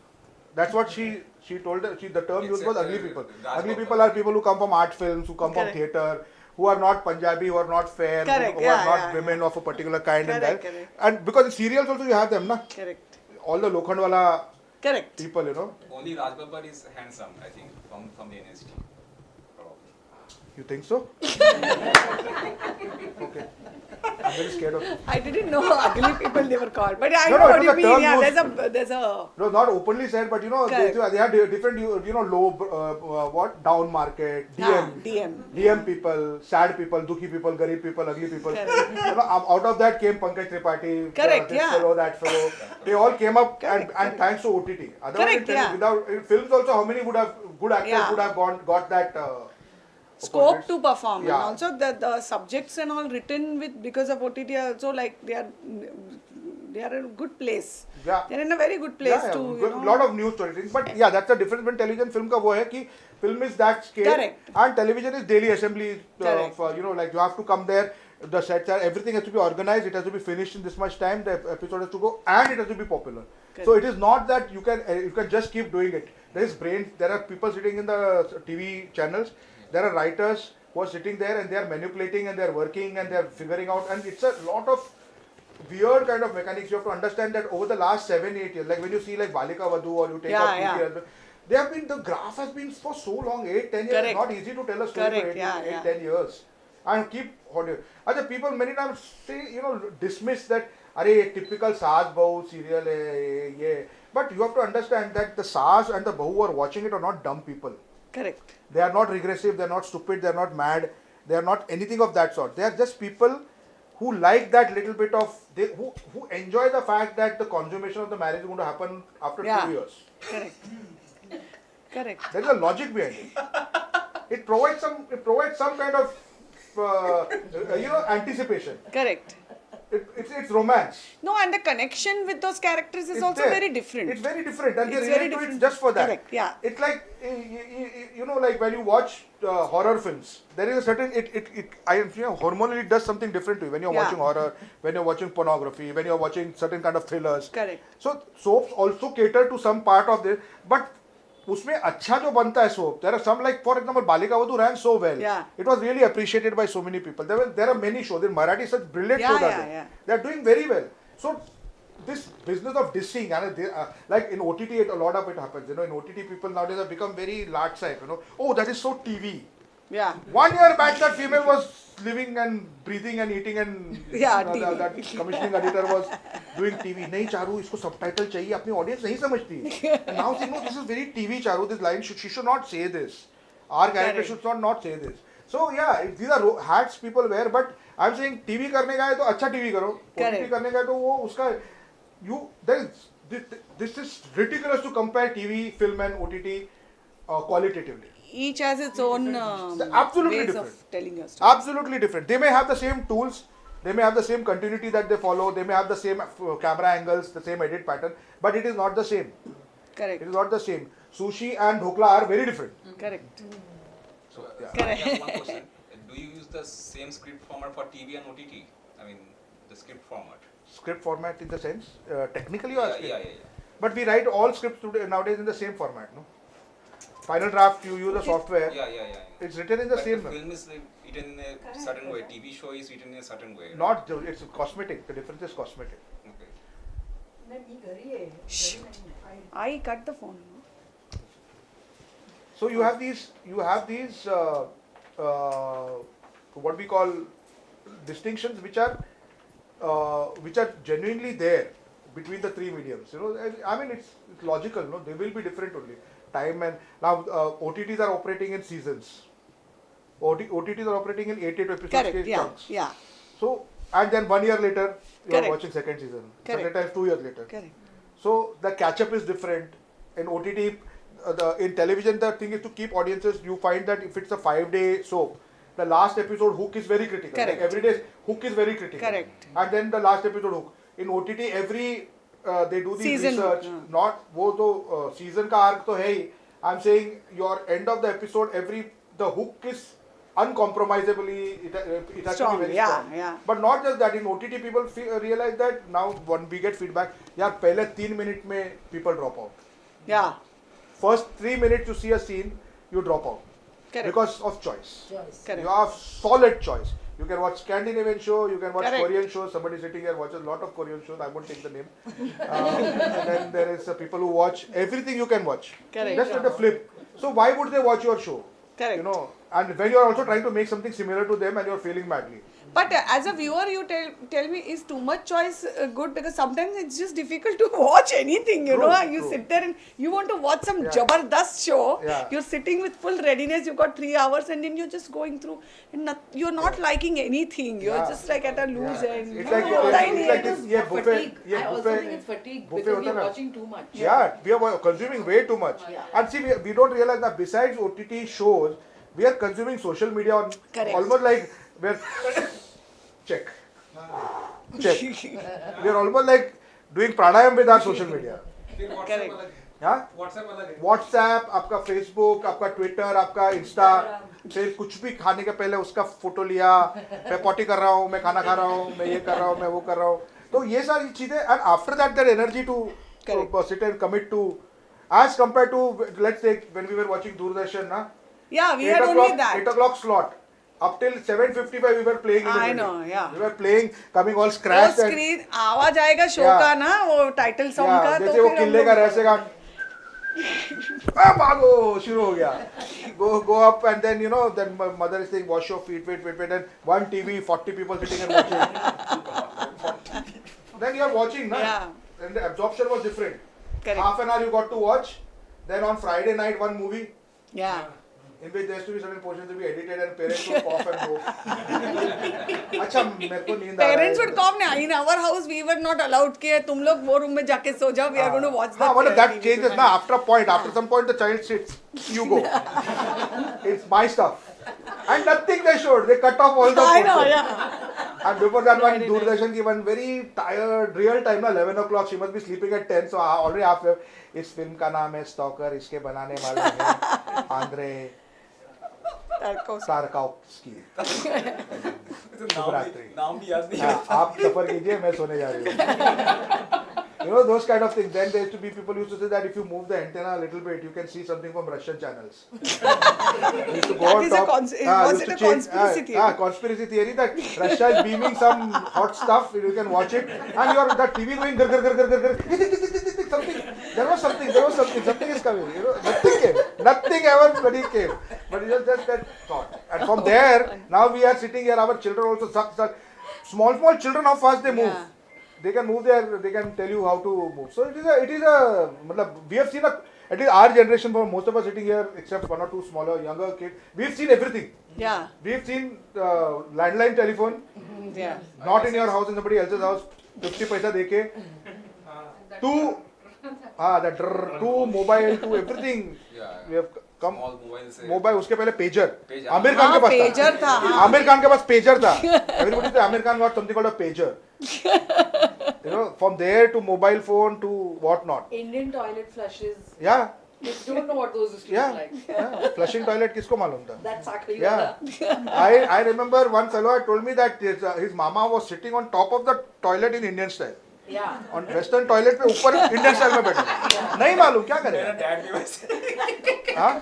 That's what she told us. The term used was ugly people. Ugly people are people who come from art films, who come from theatre, who are not Punjabi, who are not fair, Correct. who are not women of a particular kind. Correct, and correct. And because in serials also you have them, na? Correct. All the Lokhandwala Correct. people, Only Raj Babbar is handsome, I think, from the NST. Probably. You think so? Okay. I'm very scared of you. I didn't know ugly people they were called, but I No, know no, what it you was a mean. term Yeah, used. there's a. No, not openly said, but Correct. they have different, low, down market, DM people, sad people, dukhi people, garib people, ugly people. Out of that came Pankaj Tripathi, Correct, this yeah. fellow, that fellow. They all came up and thanks to OTT. Otherwise, Correct, without in films also, how many good actors would have got that scope to perform. Yeah. And also the subjects and all written with because of OTT also like they are They are in a good place. Yeah. They're in a very good place to, you know. lot of new storytelling. But yeah, that's the difference between television film ka wo hai ki film is that scale. Correct. And television is daily assembly. Correct. You know, like you have to come there. The sets are, everything has to be organized. It has to be finished in this much time. The episode has to go, and it has to be popular. Correct. So it is not that you can just keep doing it. There is brain. There are people sitting in the TV channels. There are writers who are sitting there and they are manipulating and they are working and they are figuring out. And it's a lot of weird kind of mechanics. You have to understand that over the last 7-8 years, like when you see like Balika Vadhu or you take up they have been, the graph has been for so long, 8-10 years. Correct. Not easy to tell a story for 8-10 years. And keep audio. Other people many times say, you know, dismiss that, arey, typical Saas Bahu serial hai, ye. But you have to understand that the Saas and the Bahu who are watching it are not dumb people. Correct. They are not regressive, they are not stupid, they are not mad, they are not anything of that sort. They are just people who like that little bit of, who enjoy the fact that the consummation of the marriage is going to happen after 2 years. Correct. Correct. There is a logic behind it. It provides some kind of anticipation. Correct. It's romance. No, and the connection with those characters is also very different. It's very different, and It's they very relate to it different. just for that. Correct, yeah. It's like you know, like when you watch horror films, there is a certain hormonally it does something different to you when you're watching horror, when you're watching pornography, when you're watching certain kind of thrillers. Correct. So soaps also cater to some part of this, but उसमें अच्छा जो बनता है soap, there are some, like for example Balika Vadhu ran so well. Yeah. It was really appreciated by so many people. There are many shows in Marathi, such brilliant shows are there. They are doing very well. So this business of dissing, like in OTT, a lot of it happens. You know, in OTT people nowadays have become very large type. You know, oh, that is so TV. Yeah. 1 year back, that female was living and breathing and eating, and that commissioning editor was doing TV. नहीं चारू, इसको subtitle चाहिए, अपनी audience नहीं समझती. And now saying, no, this is very TV, Charu. This line she should not say this. Our character should not say this. So yeah, these are hats people wear. But I'm saying TV करने का है तो अच्छा TV करो. OTT करने का है तो वो उसका this is ridiculous to compare TV, film and OTT qualitatively. Each has its own absolutely ways different. of telling your story. Absolutely different. They may have the same tools, they may have the same continuity that they follow, they may have the same camera angles, the same edit pattern, but it is not the same. Correct. It is not the same. Sushi and dhokla are very different. Correct. So, Correct. I have one question. Do you use the same script format for TV and OTT? I mean, the script format. Script format in the sense, technically you are asking? Yeah. But we write all scripts nowadays in the same format, no? Final draft, you use a software. Yeah. It's written in the same. The film is written in a certain way. TV show is written in a certain way. Not, it's cosmetic. The difference is cosmetic. Okay. Shh. I cut the phone. So you have these what we call distinctions which are genuinely there between the three mediums. You know, I mean it's logical. No, they will be different only. Time and now OTTs are operating in seasons. OTTs are operating in 8 episodes. Correct. Chunks. Yeah. So and then 1 year later you are watching second season. Correct. Sometimes 2 years later. Correct. So the catch up is different. In OTT, in television, the thing is to keep audiences. You find that if it's a 5-day soap, the last episode hook is very critical. Correct. Like every day hook is very critical. Correct. And then the last episode hook. In OTT, they do the Season research. hook, Not वो तो season का arc तो है ही. I'm saying your end of the episode, the hook is uncompromisably it has to be very strong. Yeah. But not just that, in OTT people realize that now when we get feedback, यार पहले 3 minutes में people drop out. Yeah. First 3 minutes you see a scene, you drop out. Correct. Because of choice. Correct. You have solid choice. You can watch Scandinavian show, you can watch Correct. Korean shows. Somebody sitting here watches a lot of Korean shows. I won't take the name. And then there is people who watch everything you can watch. Correct. Just at a flip. So why would they watch your show? Correct. You know, and when you are also trying to make something similar to them and you are failing madly. But as a viewer, you tell me, is too much choice good? Because sometimes it's just difficult to watch anything, you know. You sit there and you want to watch some Jabardast show. Yeah. You're sitting with full readiness. You've got 3 hours and then you're just going through. And you're not liking anything. You're just like at a loose end. It's like this buffet. I also think it's fatigue because we're watching too much. Yeah, we are consuming way too much. And see, we don't realize that besides OTT shows, we are consuming social media on almost like we're check. We are almost like doing pranayam with our social media. फिर WhatsApp Correct. अलग है. हाँ? WhatsApp अलग है. WhatsApp, आपका Facebook, आपका Twitter, आपका Insta, फिर कुछ भी खाने के पहले उसका फोटो लिया, मैं पॉटी कर रहा हूँ, मैं खाना खा रहा हूँ, मैं ये कर रहा हूँ, मैं वो कर रहा हूँ. तो ये सारी चीजें, and after that that energy to sit and commit to, as compared to, let's say when we were watching Doordarshan, na, Yeah, we had only that. 8 o'clock slot. Up till 7:55 we were playing in the I building. know, yeah. We were playing, coming all वो scratched and screen आवाज आएगा show Yeah. का ना, वो title song yeah, का, तो जैसे वो फिर हम किले का लोग- रहसेगा भागो शुरू हो गया. Go up and then then my mother is saying wash your feet, wait, and one TV, 40 people sitting and watching. Then you are watching, na? Yeah. And the absorption was different. Correct. Half an hour you got to watch. Then on Friday night one movie Yeah. in which there has to be certain portions to be edited and parents would cough and go. अच्छा मेरे को नींद आ रहा है. Parents would come. In our house, we were not allowed कि तुम लोग वो रूम में जाके सो जाओ. We are going to watch that. हाँ, मतलब that TV changes tonight. ना. After a point, after some point, the child sits. You go. It's my stuff. And nothing they showed. They cut off all the. I know, portions. yeah. And before that one, Very Doordarshan ki one very tired, real time na 11 o'clock. She must be sleeping at 10. So already after, इस film का नाम है stalker. इसके बनाने वाले हैं Andre तारकाउस्की. शुभरात्रि. नाम भी याद नहीं. हाँ, आप सफर कीजिए, मैं सोने जा रही हूँ. Those kind of things. Then there used to be people used to say that if you move the antenna a little bit, you can see something from Russian channels. They used to go That on is a top. was used it to a change- conspiracy theory? Conspiracy theory that Russia is beaming some hot stuff. You can watch it, and your that TV going gur gur gur gur gur gur. Something. There was something. Something is coming. Nothing came. Nothing ever bloody came. But it was just that thought. And from there, now we are sitting here. Our children also suck. Small children, how fast they move. Yeah. They can move there. They can tell you how to move. So it is a. We have seen at least our generation, for most of us sitting here, except one or two smaller, younger kids, we've seen everything. Yeah. We've seen landline telephone, Yeah. not in your house, in somebody else's house, 50 paisa deke, to mobile, to everything. Yeah. We have come. Small mobile से. Mobile उसके पहले pager. Pager. Aamir Khan के हाँ, पास pager था, हाँ. आमिर खान के पास pager था. Everybody said Aamir Khan got something called a pager. From there to mobile phone to what not. Indian toilet flushes. Yeah. You don't know what those used to Yeah. look like. Yeah. Flushing toilet किसको मालूम था? That's actually Yeah. I remember one fellow had told me that his mama was sitting on top of the toilet in Indian style. Yeah. On Western toilet पे ऊपर Indian style में बैठा. नहीं मालूम क्या मेरा करेगा? dad भी वैसे. हाँ?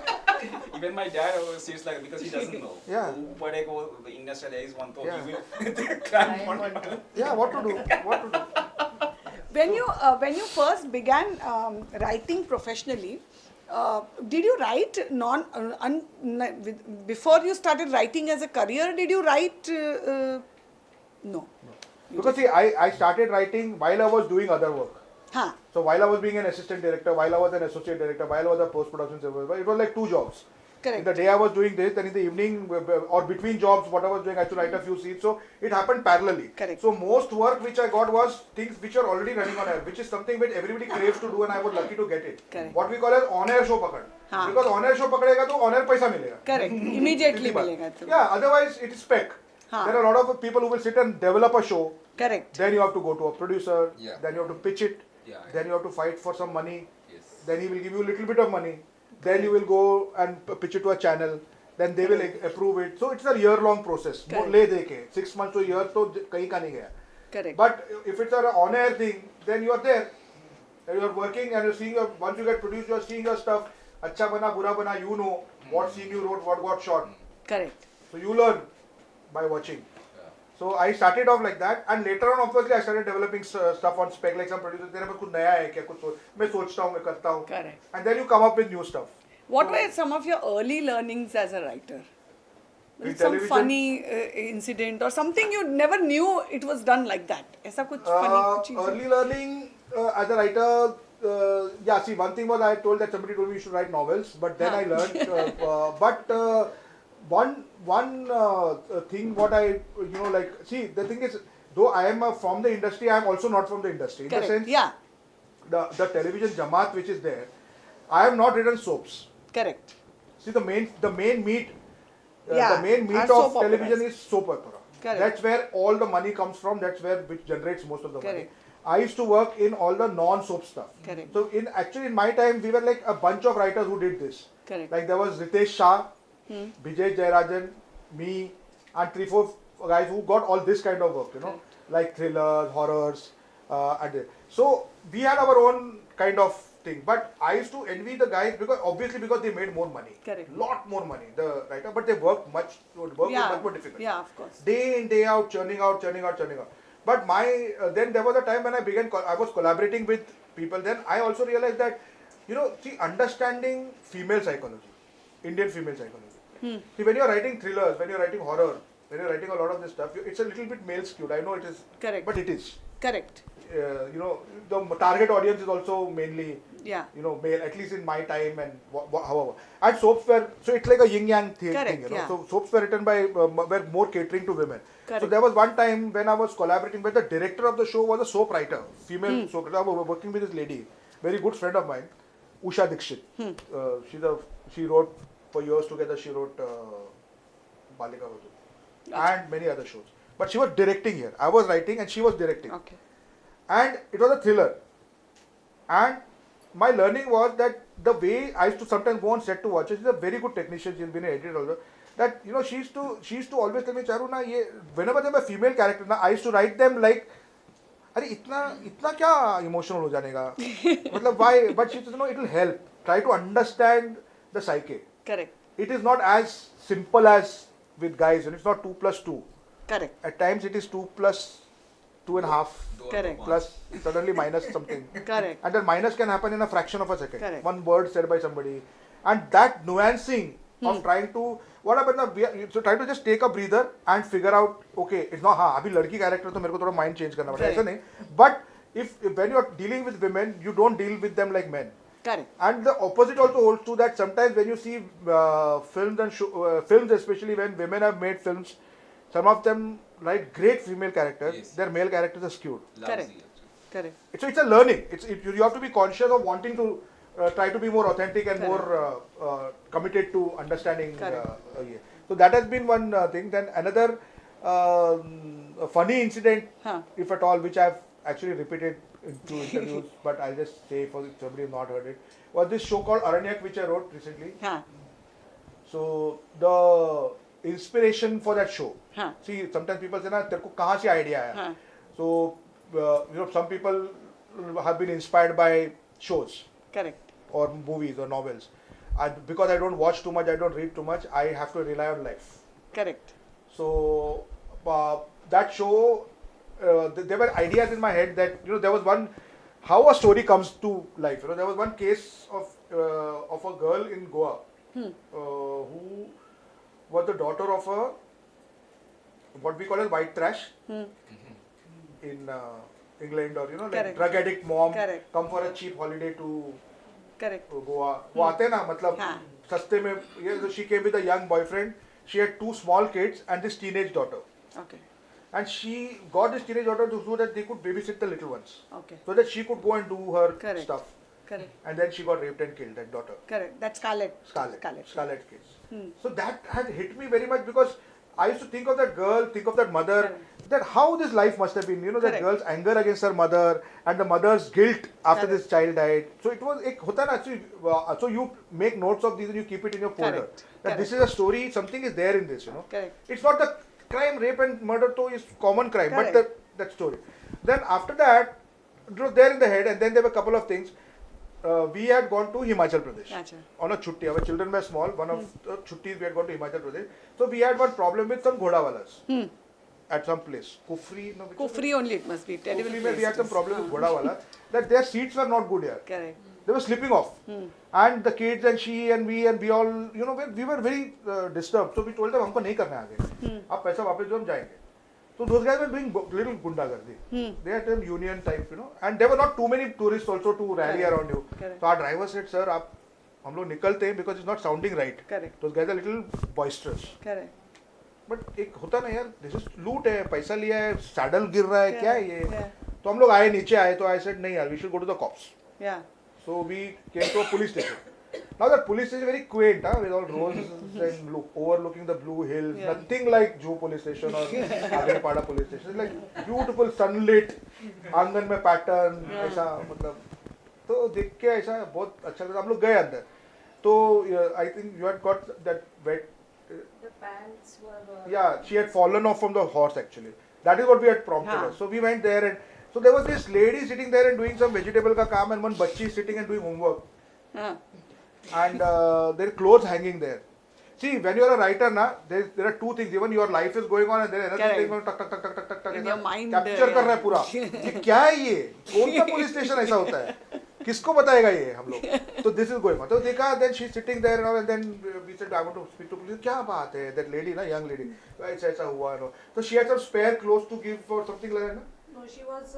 Even my dad sits like because he doesn't know. Yeah. ऊपर एक वो the Indian style is one तो Yeah. he will climb on it. Yeah. What to do? When you first began writing professionally, did you write before you started writing as a career? Did you write? No. Because see, I started writing while I was doing other work. Huh. So while I was being an assistant director, while I was an associate director, while I was a post-production supervisor, it was like two jobs. Correct. In the day I was doing this, then in the evening or between jobs, what I was doing, I had to write a few scenes. So it happened parallelly. Correct. So most work which I got was things which are already running on air, which is something which everybody craves to do, and I was lucky to get it. Correct. What we call as on-air show pakad. हाँ. Because on-air show पकड़ेगा तो on-air पैसा मिलेगा. Correct. Immediately सीधी बात. मिलेगा तो. Yeah. Otherwise it is spec. हाँ. There are a lot of people who will sit and develop a show. Correct. Then you have to go to a producer. Yeah. Then you have to pitch it. Yeah. Then you have to fight for some money. Yes. Then he will give you a little bit of money. Then you will go and pitch it to a channel. Then they will approve it. So it's a year-long process. Correct. ले दे के 6 months to a year तो कहीं का नहीं गया. Correct. But if it's an on-air thing, then you are there. And you are working and you're seeing once you get produced, you are seeing your stuff. अच्छा बना, बुरा बना, you know what scene you wrote, what got shot. Correct. So you learn by watching. So I started off like that, and later on, obviously, I started developing stuff on spec. Like some producers, तेरे पास कुछ नया है क्या? कुछ मैं सोचता हूँ, मैं करता हूँ. Correct. And then you come up with new stuff. What were some of your early learnings as a writer? In Some television? funny incident or something you never knew it was done like that. ऐसा कुछ funny cheese? Early learning as a writer, yeah. See, one thing was I told that somebody told me you should write novels, but then I learned. One thing what I like. See, the thing is, though I am from the industry, I am also not from the industry. In Correct. the sense, Yeah. the television Jamaat which is there, I have not written soaps. Correct. See, the main meat. Yeah, The main meat are of soap television operas. is soap opera. Correct. That's where all the money comes from. That's where which generates most of the money. Correct. I used to work in all the non-soap stuff. Correct. So in my time, we were like a bunch of writers who did this. Correct. Like there was Ritesh Shah, Vijay Jayarajan, me, and 3-4 guys who got all this kind of work, Correct. like thrillers, horrors, so we had our own kind of thing. But I used to envy the guys because they made more money. Correct. Lot more money, the writer, but they work much more difficult. Yeah, of course. Day in, day out, churning out. But then there was a time when I was collaborating with people. Then I also realized that, understanding female psychology, Indian female psychology. See, when you're writing thrillers, when you're writing horror, when you're writing a lot of this stuff, it's a little bit male skewed. I know it is, Correct. but it is. Correct. The target audience is also mainly, Yeah. male, at least in my time and however. And soaps were, so it's like a yin-yang thing, Correct, yeah. So soaps were written by, were more catering to women. Correct. So there was one time when I was collaborating with the director of the show was a soap writer, female soap writer. I was working with this lady, very good friend of mine, Usha Dixit. She wrote, for years together, she wrote Balika Vadu and many other shows. But she was directing here. I was writing and she was directing. Okay. And it was a thriller. And my learning was that the way I used to sometimes go on set to watch her, she's a very good technician, she's been an editor also, that she used to always tell me, Charu, whenever there was a female character, I used to write them like, अरे इतना क्या emotional हो जाने का, मतलब why? But she says, it will help. Try to understand the psyche. Correct. It is not as simple as with guys, and it's not 2 plus 2. Correct. At times it is 2 plus 2.5. Correct. Plus suddenly minus something. Correct. And then minus can happen in a fraction of a second. Correct. One word said by somebody. And that nuancing of trying to, what happened now, so try to just take a breather and figure out, okay, it's not, abhi ladki character to mereko thoda mind change karna padega, aisa nahi. But if when you are dealing with women, you don't deal with them like men. Correct. And the opposite also holds true, that sometimes when you see films and films, especially when women have made films, some of them write great female characters, Yes. their male characters are skewed. Correct. Correct. So it's a learning. You have to be conscious of wanting to try to be more authentic and Correct. more committed to understanding. Correct. Yeah. So that has been one thing. Then another funny incident, if at all, which I've actually repeated in 2 interviews, but I'll just say for somebody who's not heard it, was this show called Aranya, which I wrote recently. So the inspiration for that show. See, sometimes people say, "Na, terko kahan se idea aaya?" So some people have been inspired by shows. Correct. Or movies or novels. Because I don't watch too much, I don't read too much, I have to rely on life. Correct. So that show, there were ideas in my head that there was one, how a story comes to life. There was one case of a girl in Goa who was the daughter of a what we call as white trash in England, or like Correct. drug addict mom Correct. come for a cheap holiday to Correct. Goa. वो आते ना मतलब सस्ते में ये. She came with a young boyfriend. She had 2 small kids and this teenage daughter. Okay. And she got this teenage daughter so that they could babysit the little ones. Okay. So that she could go and do her Correct. stuff. Correct. And then she got raped and killed, that daughter. Correct. That's Scarlet. Scarlet case. So that had hit me very much because I used to think of that girl, think of that mother, that how this life must have been, that Correct. girl's anger against her mother and the mother's guilt after Correct. this child died. So it was, so you make notes of these and you keep it in your folder. Correct. That this is a story, something is there in this, Correct. It's not the crime, rape and murder though is common crime, Correct. but that story. Then after that, it was there in the head, and then there were a couple of things. We had gone to Himachal Pradesh Achha. on a chutti. Our children were small. One of the chuttis we had gone to Himachal Pradesh. So we had one problem with some ghodawalas at some place. Kufri, no, which was Kufri only it must be. it? Terrible Kufri place we had it some is. problem with ghodawala, that their seats were not good here. Correct. They were slipping off. And the kids and she and we all, we were very disturbed. So we told them, हमको नहीं करना है आगे. आप पैसा वापस दो, हम जाएंगे. So those guys were doing little gundagardi. They had a union type, and there were not too many tourists also to rally Correct. around you. Correct. So our driver said, sir, हम लोग निकलते हैं because it's not sounding right. Correct. Those guys are little boisterous. Correct. But एक होता ना यार, this is loot है, पैसा लिया है, saddle गिर रहा है, क्या है ये? Yeah. तो हम लोग आए नीचे आए तो I said नहीं यार, we should go to the cops. Yeah. So we came to a police station. Now that police station is very quaint, with all roses and overlooking the blue hills. Yeah. Nothing like Juhu police station or Agrepada police station. It's like beautiful sunlit, आंगन में pattern ऐसा मतलब तो देख के ऐसा बहुत अच्छा लगा. हम लोग गए अंदर. तो I think you had got that wet. The pants were. Yeah, she had fallen off from the horse actually. That is what we had prompted her. So we went there and so there was this lady sitting there and doing some vegetable ka kaam and one bachchi sitting and doing homework. And their clothes hanging there. See, when you are a writer, there are two things. Even your life is going on and there is another thing going tuck. In your mind, capture कर रहा है पूरा. ये क्या है ये? कौन सा police station ऐसा होता है? किसको बताएगा ये हम लोग? So this is going on. तो देखा, then she's sitting there and then we said I want to speak to police. क्या बात है? That lady ना, young lady. ऐसा हुआ ना. So she had some spare clothes to give for something like that ना. No, she was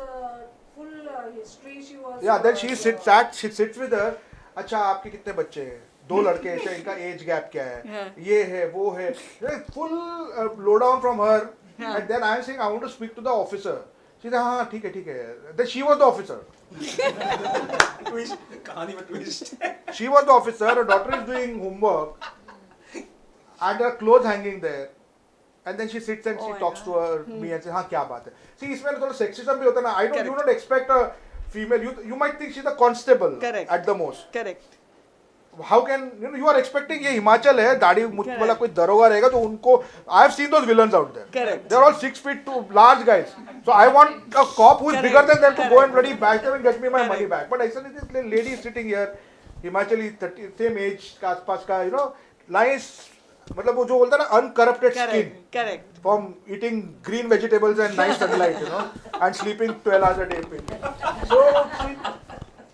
full history. She was. Yeah, then she sits with her. अच्छा आपके कितने बच्चे हैं? 2 लड़के हैं, इनका एज गैप क्या है? ये है, वो है. Full low down from her. And then I am saying I want to speak to the officer. She said हाँ ठीक है. Then she was the officer. Twist. कहानी में twist. She was the officer. Her daughter is doing homework. And her clothes hanging there. And then she sits and she talks to her, me and says हाँ क्या बात है? See इसमें थोड़ा sexism भी होता है ना. I don't, you don't expect a female. You might think she's a constable. Correct. At the most. Correct. How can you are expecting ये हिमाचल है दाढ़ी मुझ वाला कोई दरोगा रहेगा तो उनको I have seen those villains out there. Correct. They're all 6 feet two large guys. So I want a cop who is bigger than them to go and bloody bash them and get me my money back. But actually this lady is sitting here, Himachali 30 same age का आसपास का nice मतलब वो जो बोलता है ना uncorrupted skin. Correct. From eating green vegetables and nice sunlight, and sleeping 12 hours a day. So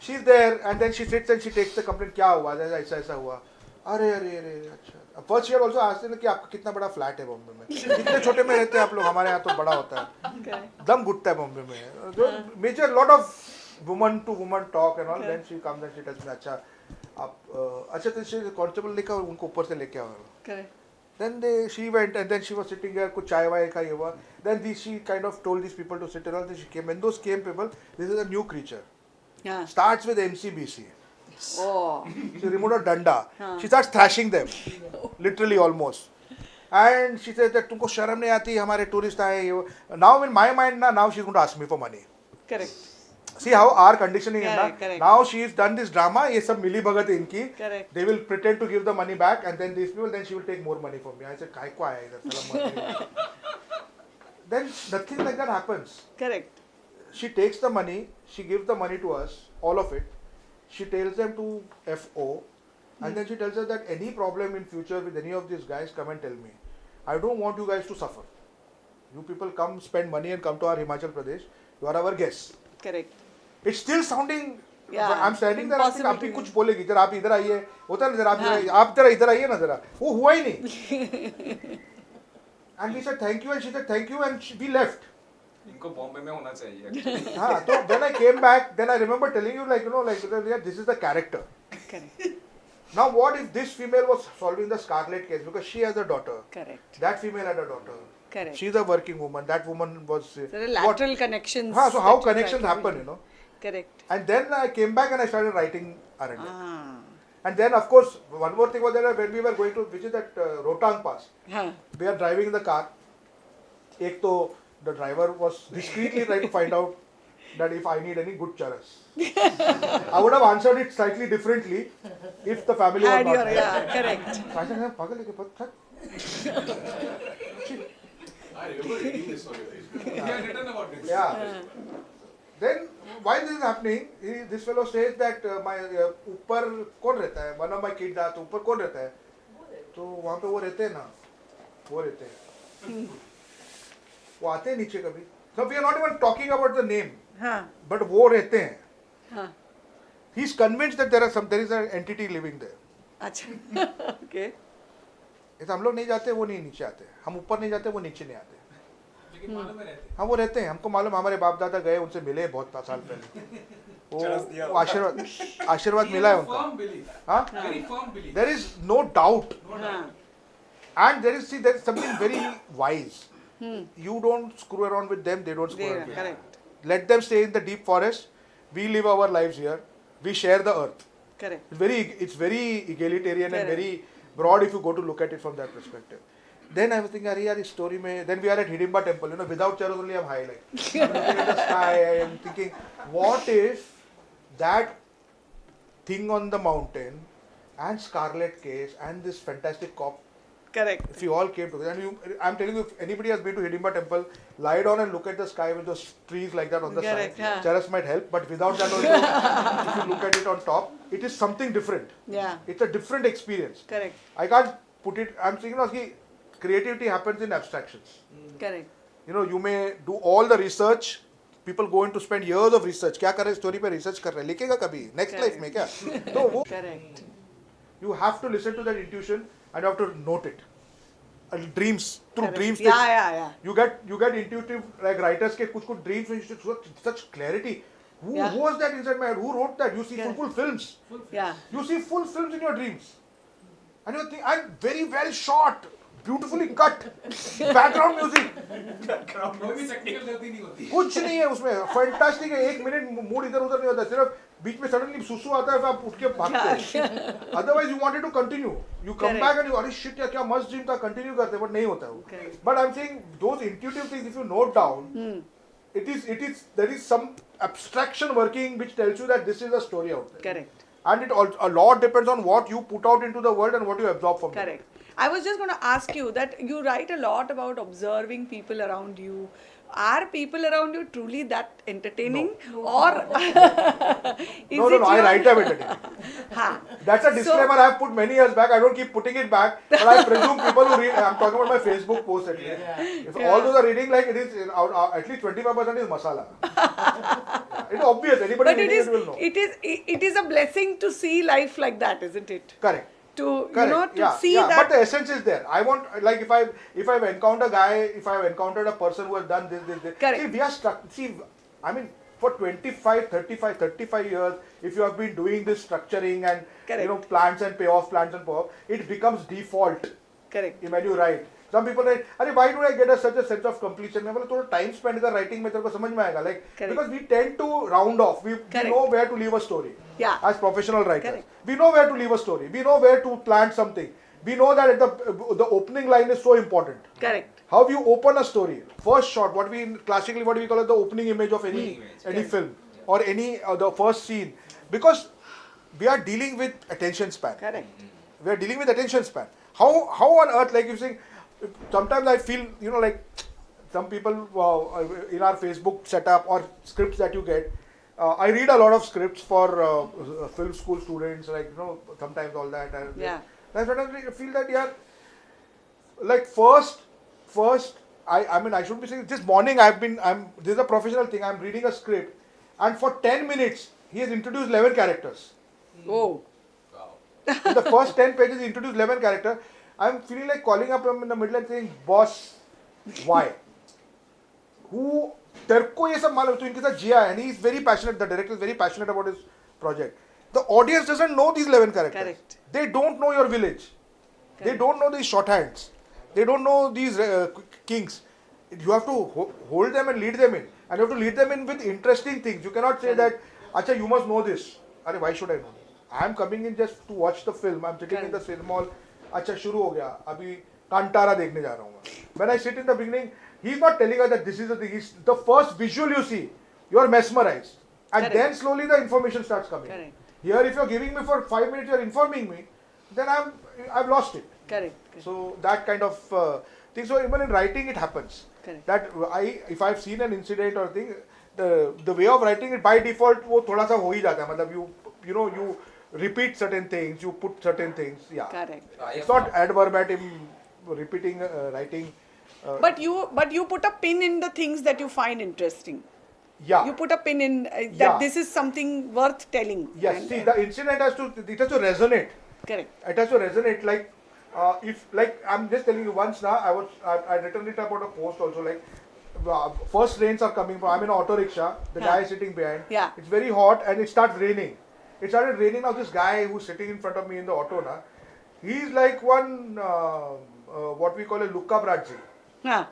she's there and then she sits and she takes the complaint. क्या हुआ? ऐसा हुआ. अरे अच्छा. First she had also asked कि आपका कितना बड़ा फ्लैट है बॉम्बे में? कितने छोटे में रहते हैं आप लोग? हमारे यहाँ तो बड़ा होता है. दम घुटता है बॉम्बे में. Major lot of woman to woman talk and all. Then she comes and she tells me अच्छा आप अच्छा तो कांस्टेबल लेकर उनको ऊपर से लेके आओ. Correct. Then she went and then she was sitting there, कुछ चाय वाय का ये हुआ. Then she kind of told these people to sit and all. Then she came. When those came people, this is a new creature. Yeah. Starts with MCBC. Oh. She removed a danda. She starts thrashing them, literally almost. And she said that तुमको शर्म नहीं आती हमारे tourist आए ये. Now in my mind now she's going to ask me for money. Correct. See how our conditioning is Correct. now she's done this drama. ये सब मिली भगत है इनकी. Correct. They will pretend to give the money back and then these people then she will take more money from me. I said काय को आया इधर साला money. Then nothing like that happens. Correct. She takes the money, she gives the money to us, all of it. She tells them to FO, and then she tells us that any problem in future with any of these guys, come and tell me. I don't want you guys to suffer. You people come spend money and come to our Himachal Pradesh. You are our guests. Correct. It's still sounding. Yeah, I'm standing there. I think आप भी impossible कुछ बोलेगी. जरा आप इधर आइए. होता है ना जरा आप जरा इधर आइए ना जरा. वो हुआ ही नहीं. And we said thank you and she said thank you and we left. इनको बॉम्बे में होना चाहिए. हाँ तो when I came back then I remember telling you this is the character. Correct. Now what if this female was solving the Scarlet case because she has a daughter. Correct. That female had a daughter. Correct. She's a working woman. That woman was. There are lateral connections. So how that you connections try to happen, build. Correct. And then I came back and I started writing Aranya. Ah. And then of course one more thing was that when we were going to visit that Rotang Pass, we are driving in the car. एक तो the driver was discreetly trying to find out that if I need any good charas. I would have answered it slightly differently if the family was not there. Yeah, correct. I said, "Pagal hai kya pata?" I remember reading this story. He had written about this. Yeah. Then while this is happening, this fellow says that my ऊपर कौन रहता है? One of my kids asked, ऊपर कौन रहता है? तो वहाँ पे वो रहते हैं ना, वो रहते हैं. वो आते हैं नीचे कभी. So we are not even talking about the name. But वो रहते हैं. He is convinced that there is an entity living there. अच्छा. Okay. ऐसा हम लोग नहीं जाते, वो नहीं नीचे आते. हम ऊपर नहीं जाते, वो नीचे नहीं आते. लेकिन मालूम है रहते. हाँ वो रहते हैं. हमको मालूम हमारे बाप दादा गए उनसे मिले बहुत साल पहले. वो आशीर्वाद मिला है उनका. Firm belief. हाँ? Very firm belief. There is no doubt. No doubt. And there is something very wise. You don't screw around with them, they don't screw around with you. Correct. Let them stay in the deep forest. We live our lives here. We share the earth. Correct. It's very egalitarian Correct. and very broad if you go to look at it from that perspective. Then I was thinking, Arey, yaar, story mein. Then we are at Hidimba temple. Without chairs only I'm high. Like I'm looking at the sky. I am thinking, what if that thing on the mountain and Scarlet Case and this fantastic cop, Correct. if you all came together, and I'm telling you, if anybody has been to Hidimba temple, lie down and look at the sky with those trees like that on the Correct, side. yeah. Chairs might help, but without that also, if you look at it on top, it is something different. Yeah. It's a different experience. Correct. I can't put it. I'm saying, creativity happens in abstractions. Correct. You may do all the research. People go in to spend years of research. क्या कर रहे story पे research कर रहे लिखेगा कभी next life में क्या? No, वो Correct. you have to listen to that intuition and you have to note it. Dreams through Correct. dreams. Yeah. You get intuitive like writers के कुछ dreams में such clarity. Who was that inside my head? Who wrote that? You see full films. Yeah. You see full films in your dreams. And you think, I'm very well shot, beautifully cut, background music. कोई भी technical गलती नहीं होती. कुछ नहीं है उसमें, fantastic है. एक मिनट मूड इधर उधर नहीं होता, सिर्फ बीच में suddenly सुसु आता है, फिर आप उठ के भागते हो. Otherwise you wanted to continue. You come back and you, अरे shit यार क्या मस्त dream था, continue करते, but नहीं होता वो. But I'm saying those intuitive things, if you note down, there is some abstraction working which tells you that this is a story out there. Correct. And a lot depends on what you put out into the world and what you absorb from it. Correct. I was just going to ask you that you write a lot about observing people around you. Are people around you truly that entertaining? Or is No, I write them entertaining. Ha. That's a disclaimer I have put many years back. I don't keep putting it back. But I presume people who read, I'm talking about my Facebook post at least. If all those are reading, like it is, at least 25% is masala. It's obvious. Anybody But reading it will know. it is a blessing to see life like that, isn't it? Correct. To Correct. see that. But the essence is there. I want, like, if I've encountered a guy, if I've encountered a person who has done this. Correct. See, we are stuck. See, I mean, for 35 years, if you have been doing this structuring and Correct. plans and payoff, it becomes default. Correct. When you write. Some people say, why do I get such a sense of completion? मैं बोला थोड़ा time spent कर writing में तेरे को समझ में आएगा. Like, Correct. because we tend to round off. We know where to leave a story. Yeah. As professional writers. Correct. We know where to leave a story. We know where to plant something. We know that the opening line is so important. Correct. How you open a story. First shot, classically what we call it the opening image of any film or any the first scene. Because we are dealing with attention span. Correct. We are dealing with attention span. How on earth, like you saying, sometimes I feel, like some people in our Facebook setup or scripts that you get, I read a lot of scripts for film school students, like, sometimes all that. And sometimes I feel that, like first, I mean, I should be saying, this morning this is a professional thing, I'm reading a script, and for 10 minutes, he has introduced 11 characters. Oh. In the first 10 pages, he introduced 11 characters. I'm feeling like calling up him in the middle and saying, boss, why? Who, तेरे को ये सब मालूम, तू इनके साथ जिया है, and he is very passionate, the director is very passionate about his project. The audience doesn't know these 11 characters. Correct. They don't know your village. Correct. They don't know these shorthands. They don't know these kings. You have to hold them and lead them in. And you have to lead them in with interesting things. You cannot say that, Acha, you must know this. Arey, why should I know? I am coming in just to watch the film. I'm sitting in the film hall. अच्छा शुरू हो गया अभी कांटारा देखने जा रहा हूँ मैं. When I sit in the beginning, he's not telling us that this is the thing. He's the first visual you see, you are mesmerized, and Correct. then slowly the information starts coming. Correct. Here, if you're giving me for 5 minutes, you're informing me, then I've lost it. Correct. So that kind of thing. So even in writing, it happens. Correct. That if I've seen an incident or thing, the way of writing it by default वो थोड़ा सा हो ही जाता है. मतलब you repeat certain things, you put certain things. Yeah. Correct. It's not ad verbatim repeating writing. But you put a pin in the things that you find interesting. Yeah. You put a pin in that Yeah. this is something worth telling. Yes. And- See, the incident has to resonate. Correct. It has to resonate. Like if I'm just telling you once now, I written it about a post also, like first rains are coming from. I'm in an auto rickshaw. The guy is sitting behind. Yeah. It's very hot and it starts raining. It started raining. Now this guy who's sitting in front of me in the auto now, he's like one what we call a Luca Brasi. Yeah.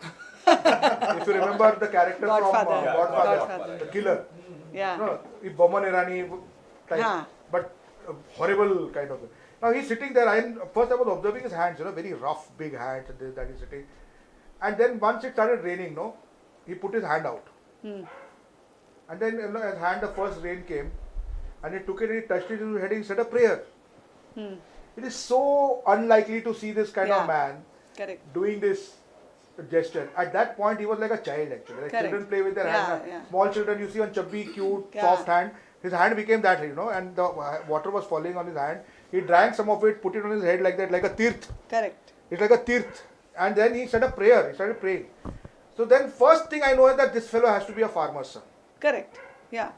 If you remember the character Godfather. from Godfather, Godfather. the killer. Yeah. No, Boman Irani type. Yeah. But horrible kind of thing. Now he's sitting there, and first I was observing his hands, very rough, big hands that he's sitting. And then once it started raining, he put his hand out. And then his hand, the first rain came, and he took it and he touched it in his head and he said a prayer. It is so unlikely to see this kind of man doing this gesture. At that point, he was like a child actually. Like children play with their hands. Small children you see on chubby, cute, soft hand. His hand became that, and the water was falling on his hand. He drank some of it, put it on his head like that, like a tirth. Correct. It's like a tirth. And then he said a prayer. He started praying. So then first thing I know is that this fellow has to be a farmer's son. Correct. Yeah.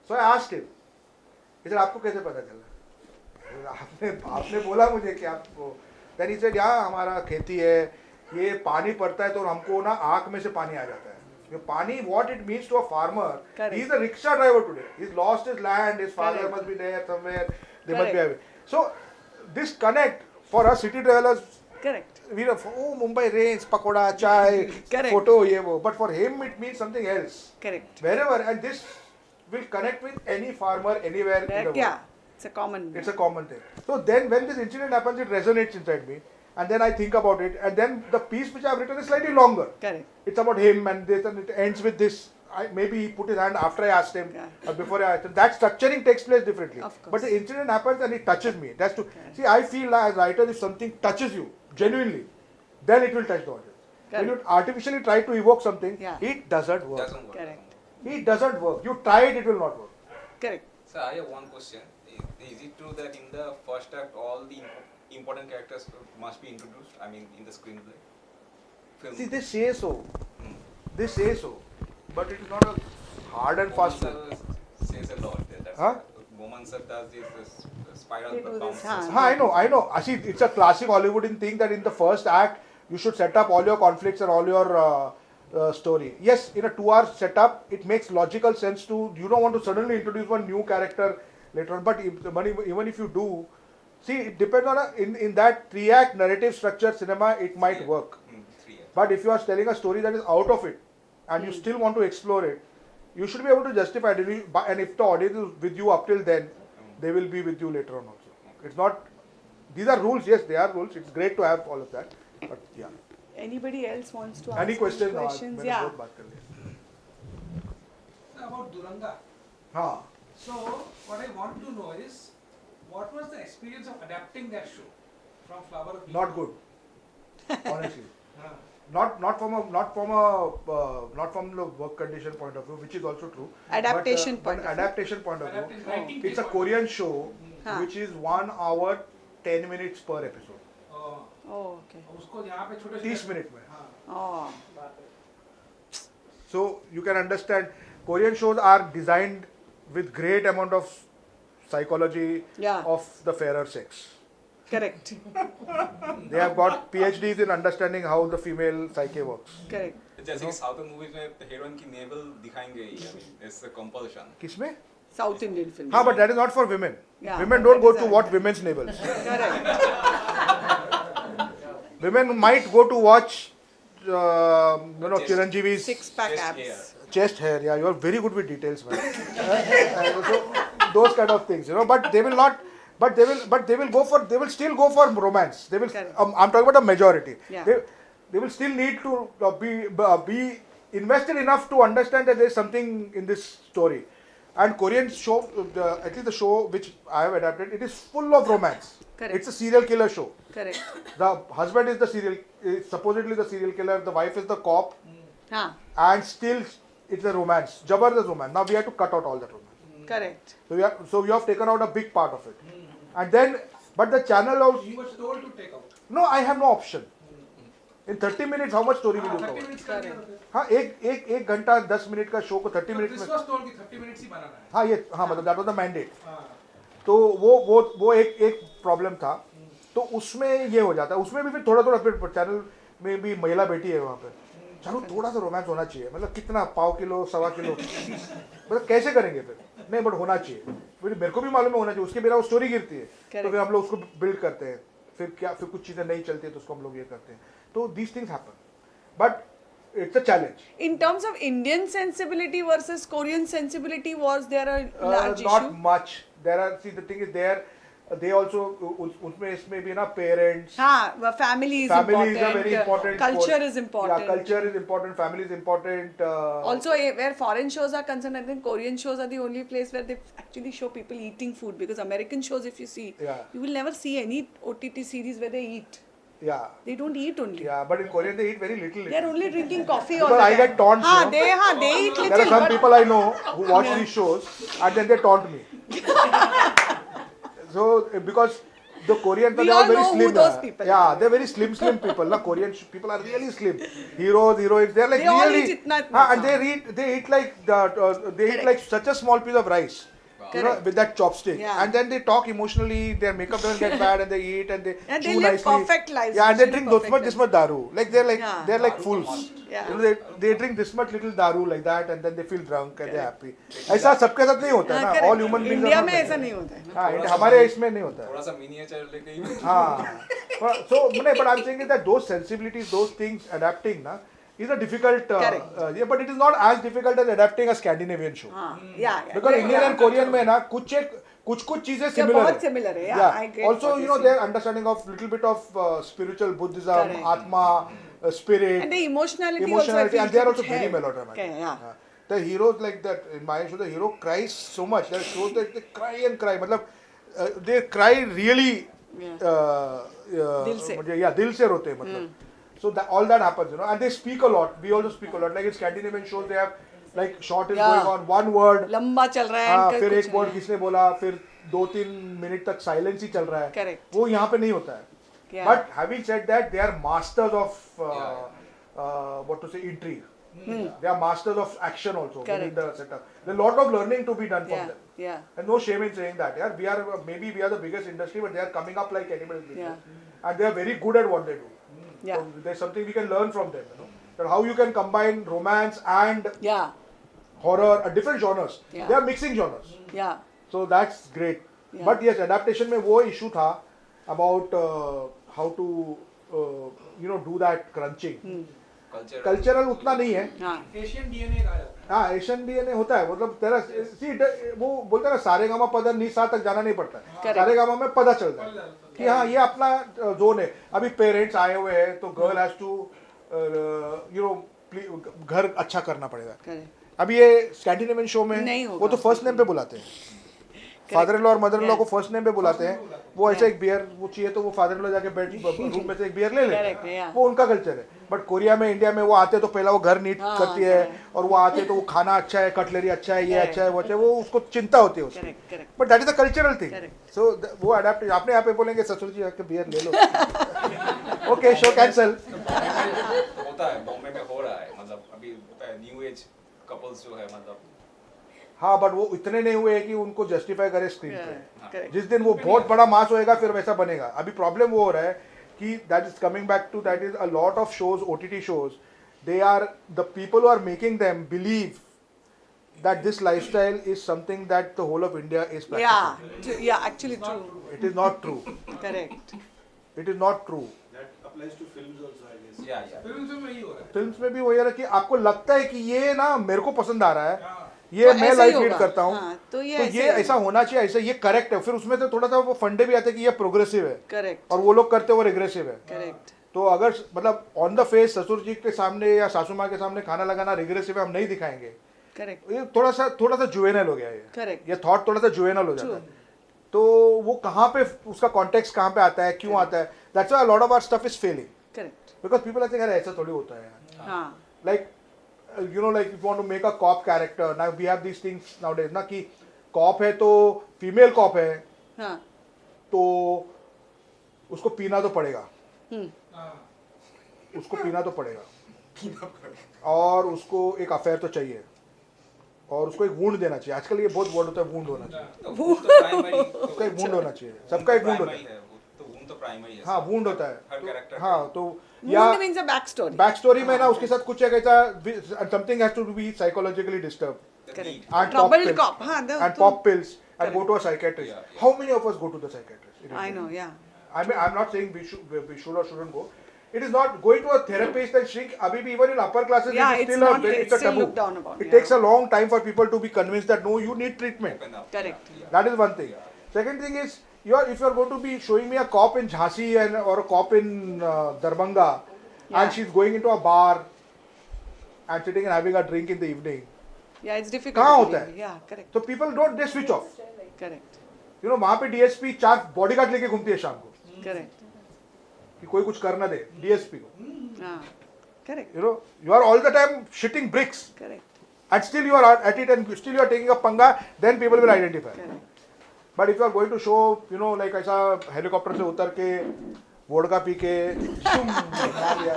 So I asked him. He said, आपको कैसे पता चला? आपने बोला मुझे कि आपको. Then he said, yeah, हमारा खेती है. ये पानी पड़ता है तो हमको ना आँख में से पानी आ जाता है. Pani, what it means to a farmer. Correct. He's a rickshaw driver today. He's lost his land. His father must be there somewhere. They must be away. So this connect for us city travelers. Correct. We know, Mumbai rains, pakoda, chai, photo, ye wo. But for him it means something else. Correct. Wherever, and this will connect with any farmer anywhere in the world. Yeah, it's a common. It's a common thing. So then when this incident happens, it resonates inside me. And then I think about it, and then the piece which I have written is slightly longer. Correct. It's about him and this, and it ends with this. Maybe he put his hand after I asked him, or before I asked him. That structuring takes place differently. Of course. But the incident happens and it touches me. That's to see. I feel as writer, if something touches you genuinely, then it will touch the audience. When you artificially try to evoke something, it doesn't work. Correct. It doesn't work. You try it, it will not work. Correct. So I have one question. Is it true that in the first act all the important characters must be introduced? I mean, in the screenplay. Film. See, they say so. They say so, but it is not a hard and fast rule. Says a lot. That's Woman sir does this spiral bounce. I know. See, it's a classic Hollywoodian thing that in the first act you should set up all your conflicts and all your story. Yes, in a 2-hour setup, it makes logical sense to. You don't want to suddenly introduce one new character later on, but even if you do. See, it depends on in that 3-act narrative structure cinema, it might work. But if you are telling a story that is out of it, and you still want to explore it, you should be able to justify it. And if the audience is with you up till then, they will be with you later on also. It's not. These are rules. Yes, they are rules. It's great to have all of that. But yeah. Anybody else wants to ask any questions? Yeah. About Duranga. So, what I want to know is, what was the experience of adapting that show from Flower of Not good, honestly. Not from the work condition point of view, which is also true. Adaptation point of view. It's a Korean show, which is 1 hour 10 minutes per episode. Oh, okay. 30 minutes. Oh. So you can understand, Korean shows are designed with great amount of psychology of the fairer sex. Correct. They have got PhDs in understanding how the female psyche works. Correct. जैसे कि south movies में heroine की naval दिखाएंगे ही, I mean, it's a compulsion. किसमें? South Indian film. हाँ, but that is not for women. Yeah, women don't go to watch women's navels. Correct. Women might go to watch, Chiranjeevi's 6-pack abs. Chest hair. Yeah, you are very good with details, man. So, those kind of things, But they will not. But they will still go for romance. They will. I'm talking about a majority. Yeah. They will still need to be invested enough to understand that there is something in this story. And Korean show, at least the show which I have adapted, it is full of romance. Correct. It's a serial killer show. Correct. The husband is supposedly the serial killer. The wife is the cop. And still, it's a romance. Jabardast romance. Now we have to cut out all that romance. Correct. So we have taken out a big part of it. And then, but the channel also. You were told to take out. No, I have no option. In 30 minutes, how much story will you cover? 30 minutes correct. हाँ एक घंटा 10 minute का show को 30 minute में. This was told कि 30 minutes ही बनाना है. हाँ मतलब that was the mandate. तो वो एक प्रॉब्लम था. तो उसमें ये हो जाता है. उसमें भी फिर थोड़ा फिर चैनल में भी महिला बेटी है वहाँ पे. चलो थोड़ा सा रोमांस होना चाहिए. मतलब कितना पाव किलो 1.25 किलो. मतलब कैसे करेंगे फिर? नहीं बट होना चाहिए. फिर मेरे को भी मालूम है होना चाहिए. उसके बिना वो स्टोरी गिरती है. तो फिर हम लोग उसको बिल्ड करते हैं. फिर कुछ चीजें नहीं चलती है तो उसको हम लोग ये करते हैं. So these things happen, but it's a challenge. In terms of Indian sensibility versus Korean sensibility, was there a large issue? Not much. there are, see the thing is there, they also, उसमें इसमें भी ना parents. हाँ, family is family important. is a very important. Culture is important. Yeah, culture is important. Family is important. Also, where foreign shows are concerned, I think Korean shows are the only place where they actually show people eating food. Because American shows, if you see, you will never see any OTT series where they eat. Yeah. They don't eat only. Yeah, but in Korea they eat very little. They are only drinking coffee all because the I time. get taunts. They eat little. There are some people I know who watch these shows and then they taunt me. So because the Korean people are very know slim. who those people yeah, they're very slim people. Na Korean people are really slim. Heroes, heroines, they're like They all really. eat itna And they eat like they eat like such a small piece of rice. You know, with that chopstick, and then they talk emotionally. Their makeup doesn't get bad, and they eat and they and chew they live nicely. perfect lives. Yeah, and they drink this much daru. Like they're like fools. Yeah. You know, they drink this much little daru like that, and then they feel drunk and they're happy. ऐसा सबके साथ नहीं होता है ना. All human beings. India में ऐसा नहीं होता है. हाँ, हमारे इसमें नहीं होता है. थोड़ा सा miniature लेके. हाँ. So, but I'm saying that those sensibilities, those things adapting ना. is a difficult, yeah, but it is not as difficult as adapting a Scandinavian show. Because Indian and Korean में ना कुछ चीजें similar बहुत similar है. Yeah. I get Also, you know, their understanding of little bit of spiritual Buddhism, Atma, spirit, and the emotionality also, and they are also very melodramatic. Yeah. The heroes like that in my show, the hero cries so much. There are shows that they cry and cry. मतलब they cry really. दिल से. Yeah, दिल से रोते हैं मतलब. So that, all that happens, you know, and they speak a lot. We also speak a lot. Like in Scandinavian shows, they have like short is going on, one word. लंबा चल रहा है. फिर एक word किसने बोला, फिर 2-3 minute तक silence ही चल रहा है. Correct. वो यहाँ पे नहीं होता है. But having said that, they are masters of what to say, intrigue. They are masters of action also within the setup. There's a lot of learning to be done from them. Yeah. And no shame in saying that. Yeah, we are the biggest industry, but they are coming up like anybody's business. And they are very good at what they do. Yeah. So there's something we can learn from them, you know. That how you can combine romance and horror, different genres. Yeah. They are mixing genres. Yeah. So that's great. Yeah. But yes, adaptation में वो issue था about how to do that crunching. Cultural उतना नहीं है. Asian DNA कहा जाता है. हाँ, एशियन DNA होता है. मतलब तेरा वो बोलते हैं ना, सारेगामा पदा निसा तक जाना नहीं पड़ता है. सारेगामा में पता चलता है कि हाँ ये अपना जोन है. अभी पेरेंट्स आए हुए हैं तो गर्ल हैज टू घर अच्छा करना पड़ेगा. अभी ये स्कैंडिनेवियन शो में वो तो फर्स्ट नेम पे बुलाते हैं. फादर इन लॉ और मदर इन लॉ को फर्स्ट नेम पे बुलाते हैं. वो ऐसे एक बियर वो चाहिए तो वो फादर इन लॉ जाके रूम में से एक बियर ले ले. वो उनका कल्चर है. बट कोरिया में, इंडिया में वो आते तो पहला वो घर नीट करती है, और वो आते तो वो खाना अच्छा है, कटलरी अच्छा है, ये अच्छा है, वो अच्छा है, वो उसको चिंता होती है उसकी. But that is a cultural thing. So वो अडेप्ट. आपने यहाँ पे बोलेंगे ससुर जी आके बियर ले लो. Okay, show cancel. होता है बॉम्बे में, हो रहा है. मतलब अभी होता है न्यू एज कपल्स जो है, मतलब हाँ, बट वो इतने नहीं हुए कि उनको जस्टिफाई करे स्क्रीन पे. जिस दिन वो बहुत बड़ा मास होएगा फिर वैसा बनेगा. अभी प्रॉब्लम वो हो रहा है कि that is coming back to that is a lot of shows, OTT shows, they are the people who are making them believe that this lifestyle is something that the whole of India is practicing. Yeah, actually true. It is not true. Correct. It is not true. That applies to films also, I guess. yeah. Films में वही हो रहा है. Films में भी वही है कि आपको लगता है कि ये ना मेरे को पसंद आ रहा है, ये मैं लाइफ लीड करता हूँ, तो ये ऐसा होना चाहिए, ऐसा ये करेक्ट है. फिर उसमें से थोड़ा सा वो फंडे भी आते हैं कि ये प्रोग्रेसिव है. करेक्ट. और वो लोग करते हैं वो रिग्रेसिव है. करेक्ट. तो अगर मतलब ऑन द फेस ससुर जी के सामने या सासू माँ के सामने खाना लगाना रिग्रेसिव है, हम नहीं दिखाएंगे. करेक्ट. ये थोड़ा सा जुवेनल हो गया ये. करेक्ट. ये थॉट थोड़ा सा जुवेनल हो जाता है. तो वो कहाँ पे उसका कॉन्टेक्स्ट कहाँ पे आता है, क्यों आता है. That's why lot of our stuff is failing. Correct. Because people are saying अरे ऐसा थोड़ी होता है. हाँ. Like you know, like if you want to make a cop character, now we have these things nowadays ना कि cop है तो फीमेल cop है, हाँ. तो उसको पीना तो पड़ेगा. उसको पीना तो पड़ेगा, और उसको एक अफेयर तो चाहिए, और उसको एक वुंड देना चाहिए. आजकल ये बहुत वर्ड होता है, वुंड होना चाहिए. उसका एक वुंड होना चाहिए. सबका एक वुंड होता है. तो प्राइमरी है. हाँ, वुंड होता है. हर कैरेक्टर. हाँ, तो या मींस अ बैक स्टोरी में ना उसके साथ कुछ ऐसा something has to be psychologically disturb. Correct. And Troubled cop. And pop pills and go to a psychiatrist. Yeah. How many of us go to the psychiatrist? I know, yeah. I mean, I'm not saying we should or shouldn't go. it is not going to a therapist and shrink. Abhi bhi, even in upper classes, Yeah, it is it's still not- a it's still taboo. looked down upon, It yeah. takes a long time for people to be convinced that no, you need treatment. Open up. Correct. Yeah. That is one thing. Second thing is, if you are going to be showing me a cop in Jhansi or a cop in Darbhanga, Yeah. and she's going into a bar and sitting and having a drink in the evening, Yeah, it's difficult. कहाँ to होता believe. है? Yeah, correct. so people don't, they switch off. Correct. वहाँ पे DSP 4 bodyguard लेके घूमती है शाम को Correct. कि कोई कुछ कर ना दे DSP को. Ah, correct. You are all the time shitting bricks. Correct. And still you are at it and still you are taking a panga, then people will identify. Correct. But if you are going to show, like ऐसा helicopter से उतर के vodka P के मार दिया,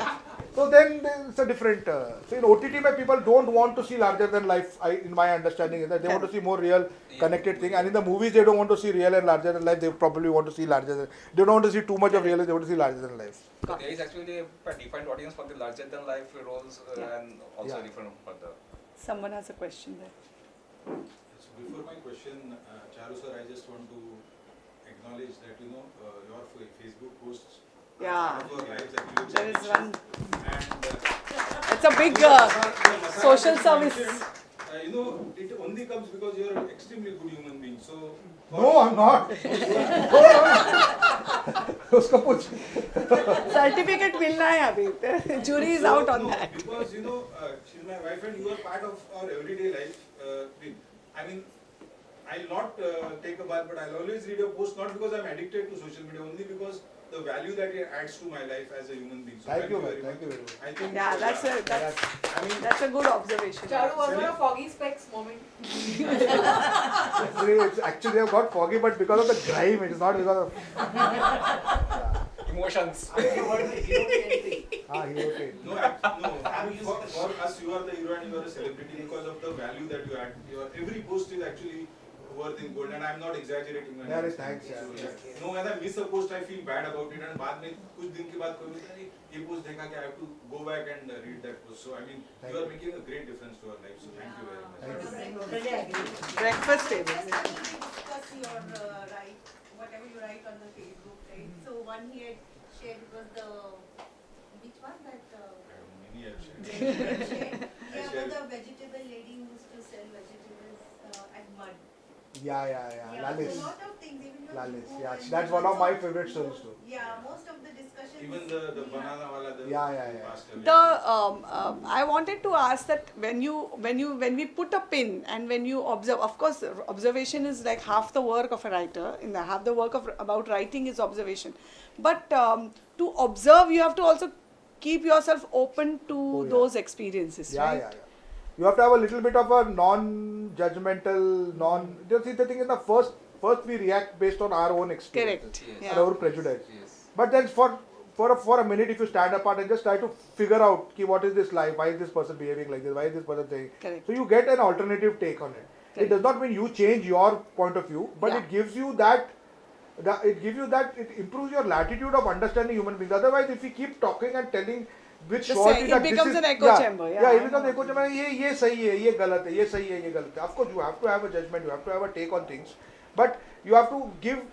so then it's a different. So in OTT में people don't want to see larger than life. In my understanding is that they want to see more real, connected thing. And in the movies they don't want to see real and larger than life. They probably want to see larger than. They don't want to see too much of real. They want to see larger than life. So there is actually a defined audience for the larger than life roles and also Yeah. different for the. Someone has a question there. So before my question, Charu sir, I just want to acknowledge that your Facebook posts Yeah. are part of our lives actually. There is one. And It's a big social service. it only comes because you are an extremely good human being. So No, I'm not. उसको पूछ. Certificate मिलना है अभी. Jury is out on that. Because she's my wife and you are part of our everyday life. I mean, I'll not take a bath, but I'll always read a post, not because I'm addicted to social media, only because the value that it adds to my life as a human being. So Thank you, very thank you much. very much. I think Yeah, that's I mean, that's a good observation. Charu, was there a foggy specs moment? Actually, they have got foggy, but because of the grime, it is not because of. Emotions. Hero train. no, I mean, for us, you are the hero and you are a celebrity because of the value that you add. Every post is actually worth in gold, and I'm not exaggerating. when Yeah, I'm thanks, saying yeah. this. So, when I miss a post, I feel bad about it, and बाद में कुछ दिन के बाद कोई बोलता है ये post देखा कि I have to go back and read that post. So I mean, you are making a great difference to our life. So thank you very much. Breakfast table. Just discuss your whatever you write on the Facebook, right? So one he had shared was the which one that I don't know, many have shared. shared? I Yeah, shared. the vegetable lady who used to sell vegetables at mud. Yeah. Yeah, Lalis. so lot of things. Even your Lalis. food Yeah, and that's one of my also- favorite stories too. Yeah, most of the discussions. Even the banana wala, the Yeah. past away. The I wanted to ask that when we put a pin and when you observe, of course, observation is like half the work of a writer. Half the work about writing is observation, but to observe, you have to also keep yourself open to yeah. those experiences, right? Yeah. You have to have a little bit of a non-judgmental, Just see, the thing is, the first we react based on our own experience. Correct. Yes. Yeah. And our prejudice. Yes. But then for a minute, if you stand apart and just try to figure out what is this life, why is this person behaving like this, why is this person saying, Correct. so you get an alternative take on it. Correct. It does not mean you change your point of view, but Yeah. it gives you that. It improves your latitude of understanding human beings. Otherwise, if we keep talking and telling which The short same- is it that this becomes is- an echo chamber, yeah, it I becomes know. echo chamber. ये सही है, ये गलत है, ये सही है, ये गलत है. Of course, you have to have a judgment, you have to have a take on things, but you have to give.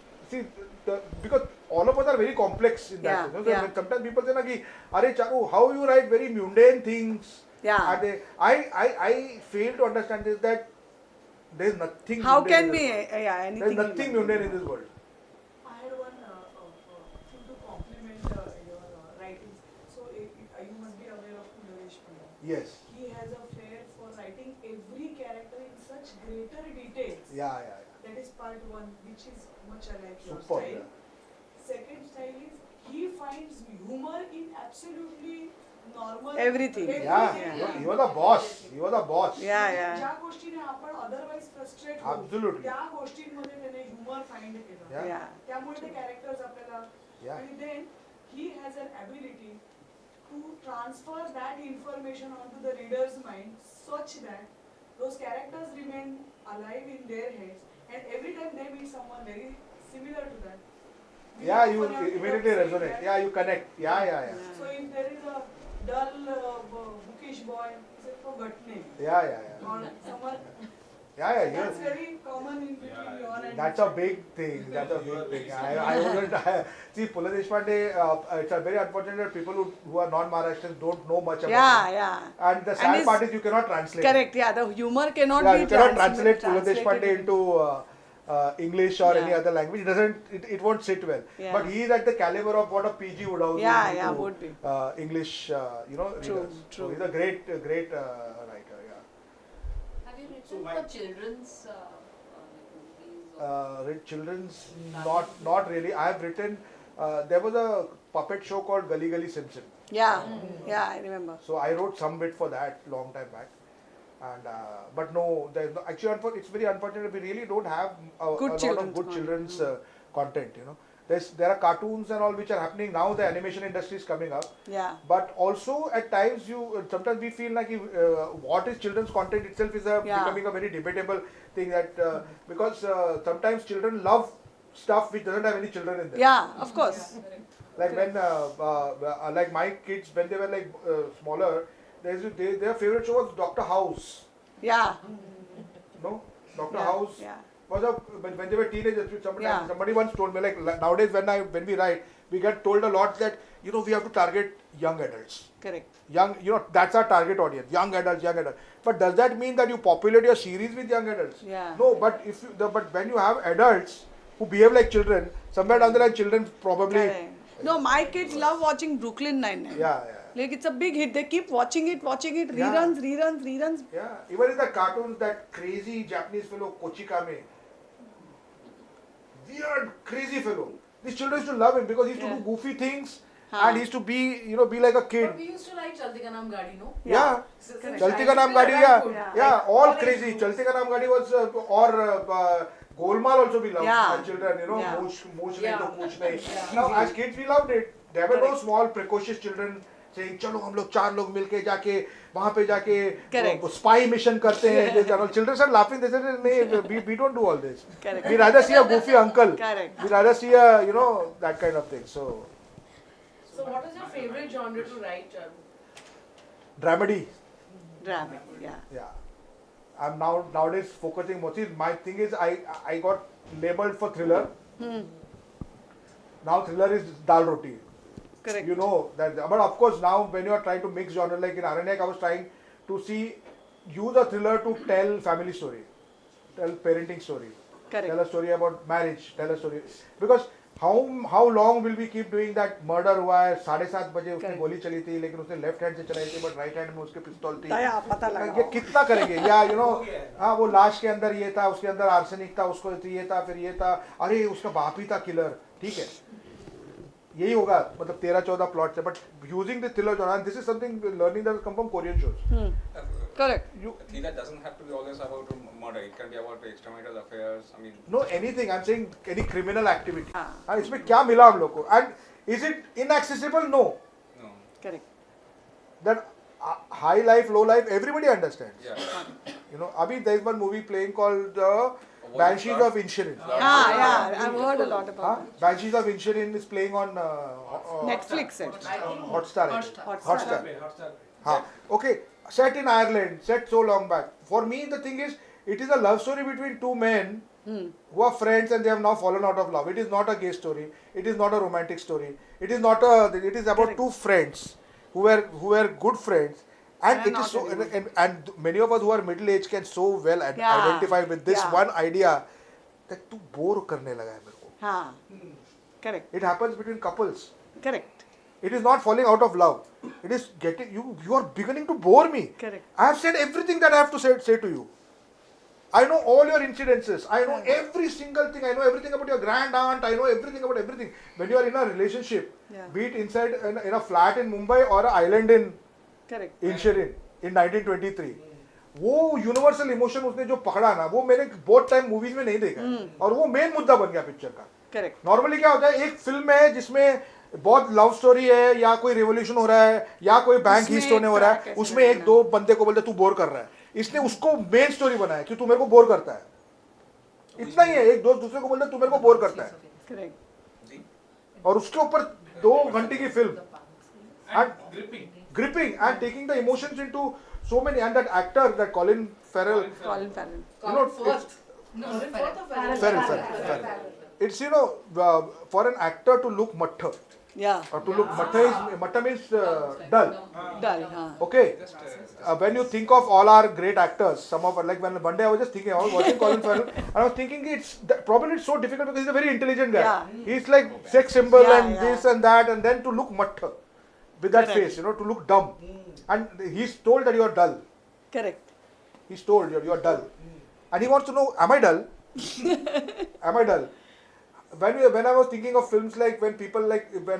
Because all of us are very complex in that Yeah, sense. yeah. When sometimes people say, na, ki, "Arey Charu, how you write very mundane things?" Yeah. And I fail to understand is that there is nothing. How mundane can in we? this world. Yeah, There anything. is nothing mundane in this world. I had one thing to compliment your writings. So you must be aware of Naresh Pandey. Yes. He has a flair for writing every character in such greater details. Yeah. That is part one, which is much alike your Super. style. Yeah. Second style is he finds humor in absolutely normal Everything. Yeah. He was a boss. He was a boss. Yeah. ज्या गोष्टीने आपण otherwise frustrate Absolutely. त्या गोष्टींमध्ये त्याने humour find केलं Yeah. त्यामुळे ते characters आपल्याला Yeah. आणि then he has an ability to transfer that information on to the readers mind such that those characters remain alive in their heads and every time they meet someone very similar to that. Yeah, you immediately resonate. Yeah, you connect. Yeah. So if there is a dull bookish boy, he said for Gatne Yeah. or someone Yeah, That's yes. very common in between your and That's a big thing. That's a big thing. I wasn't. See, Pula Deshpande, it's a very unfortunate that people who are non-Maharashtrians don't know much about Yeah, him. yeah. And the sad his- part is you cannot translate. Correct, yeah, the humor cannot Yeah, be you cannot translate Pula translated Deshpande into English or any Yeah. other language. It won't sit well. Yeah. But he is at the caliber of what a PG would have Yeah, been yeah, to, would be. English, True, readers. So true. he's a great writer. Yeah. Have you written So my- for children's movies? Or Read children's, not really. I have written. There was a puppet show called Gully Gully Simpson. Yeah, yeah, I remember. So I wrote some bit for that long time back. And but no, there's no, actually it's very unfortunate. We really don't have a lot of children's good content. children's content. You know, there are cartoons and all which are happening now. The animation industry is coming up. Yeah. But also at times sometimes we feel like what is children's content itself is becoming a very debatable thing that because sometimes children love stuff which doesn't have any children in them. Yeah, of course. Like when like my kids when they were like smaller, their favorite show was Dr. House. Yeah, No, Dr. yeah, House yeah. was when they were teenagers. Yeah. Somebody once told me like nowadays when we write, we get told a lot that we have to target young adults. Correct. Young, that's our target audience. Young adults. But does that mean that you populate your series with young adults? Yeah. No, but but when you have adults who behave like children, somewhere down the line, children probably. Correct. No, my kids love watching Brooklyn Nine-Nine. Yeah. Like it's a big hit. They keep watching it, Yeah. reruns. Yeah, even in the cartoons, that crazy Japanese fellow Kochikame, weird, crazy fellow. These children used to love him because he used to do goofy things and he used to be like a kid. But we used to like Chalti Ka Naam Gaadi, no? Yeah. Correct. Chalti Ka Naam Gaadi, Yeah. yeah, all crazy. Chalti Ka Naam Gaadi was, or Golmaal also we loved Yeah. as children, Yeah. Mooch Yeah. nahi to kuch nahi. Now as kids we loved it. There were no small precocious children saying, चलो हम लोग 4 लोग मिलके जाके वहाँ पे जाके spy mission करते हैं. Children start laughing. They said, "नहीं, we don't do all this. Correct. We rather see a goofy uncle. Correct. We rather see a that kind of thing." So what is your favorite genre to write, Charu? dramedy. Drama, yeah. Yeah. I'm nowadays focusing more. See, my thing is I got labeled for thriller. Now thriller is dal roti. Correct. You know that, but of course now when you are trying to mix genre, like in Aranya, I was trying to use a thriller to tell family story, tell parenting story, Correct. tell a story about marriage, tell a story, because how long will we keep doing that? Murder हुआ है 7:30 बजे उसने गोली चली थी लेकिन उसने left hand से चलाई थी बट राइट हैंड में उसके पिस्तौल थी. दया पता लगा. ये कितना करेंगे या हाँ वो लाश के अंदर ये था, उसके अंदर आर्सेनिक था, उसको ये था, फिर ये था, अरे उसका बाप ही था किलर. ठीक है, यही होगा मतलब 13-14 प्लॉट से. But using the thriller genre, this is something learning that come from Korean shows. Correct. Thriller doesn't have to be always about murder. It can be about extramarital affairs. I mean, No, anything. I'm saying any criminal activity. हाँ. इसमें क्या मिला हम लोग को? And is it inaccessible? No. no. Correct. That high life, low life, everybody understands. Yeah. Abhi there is one movie playing called Banshees of Inisherin. Yeah, I've heard a lot about it. Banshees of Inisherin is playing on Netflix set. Hotstar. Hotstar. Hotstar. Okay, set in Ireland, set so long back. For me, the thing is, it is a love story between two men who are friends and they have now fallen out of love. It is not a gay story. It is not a romantic story. It is not it is about two friends who were good friends. And it is so, and many of us who are middle aged can so well identify with this one idea that तू bore करने लगा है मेरे को. हाँ. Correct. It happens between couples. Correct. It is not falling out of love. It is getting you are beginning to bore me. Correct. I have said everything that I have to say to you. I know all your incidences. I know every single thing. I know everything about your grand aunt. I know everything about everything. When you are in a relationship, be it inside in a flat in Mumbai or an island in Correct. Inisherin in 1923, वो universal emotion उसने जो पकड़ा ना, वो मैंने बहुत time movies में नहीं देखा है. और वो मेन मुद्दा बन गया पिक्चर का. Correct. नॉर्मली क्या होता है, एक फिल्म है जिसमें बहुत लव स्टोरी है या कोई रिवोल्यूशन हो रहा है या कोई बैंक हीस्ट होने हो रहा है, उसमें एक दो बंदे को बोलते तू बोर कर रहा है. इसने उसको मेन स्टोरी बनाया कि तू मेरे को बोर करता है. इतना ही है, एक दोस्त दूसरे को बोलता है तू मेरे को बोर करता है. Correct. और उसके ऊपर 2 घंटे की film And gripping. gripping and taking the emotions into so many, and that actor, that Colin Farrell, Colin Farrell. you know, Firth. Farrell. It's, you know, for an actor to look mattha, Yeah. or to look mattha means dull. Dull, huh? Okay. When you think of all our great actors, some of like when one day I was just thinking, I was watching Colin Farrell, and I was thinking probably it's so difficult because he's a very intelligent guy. Yeah. He's like sex symbol Yeah, and yeah. this and that, and then to look mattha with that Correct. face, you know, to look dumb, and he's told that you are dull. Correct. He's told you are dull, and he wants to know, am I dull? Am I dull? When I was thinking of films like when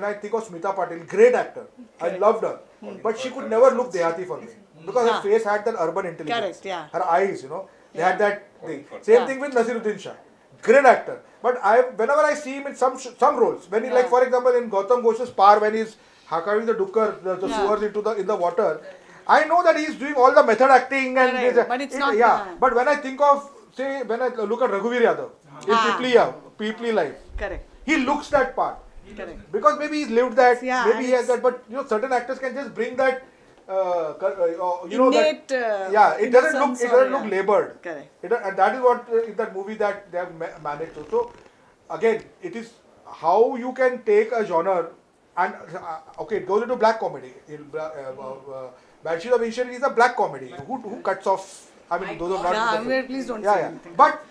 I think of Smita Patil, great actor, I loved her, but she could never look Dehati for me because her face had that urban intelligence. Correct, yeah. Her eyes, you know, they had that thing. Comfort. Same Yeah. thing with Nasiruddin Shah, great actor. But whenever I see him in some roles, when he like for example in Gautam Ghosh's Par, when he's carving the dukkar, the Yeah. sewers in the water, I know that he's doing all the method acting and Correct, but it's not- yeah. yeah. But when I think of when I look at Raghuveer Yadav in People Life, Correct. he looks that part Correct. because maybe he's lived that, Yeah, maybe and he has it's- that. But you know, certain actors can just bring that. You know Innate, that. Yeah, it doesn't look. innocence It or- doesn't look yeah. labored. Correct. And that is what in that movie that they have managed to. So again, it is how you can take a genre and okay, it goes into black comedy. Banshees of Inisherin is a black comedy. Who cuts off? I mean, those are not. Yeah, the- please don't yeah, say yeah. anything. But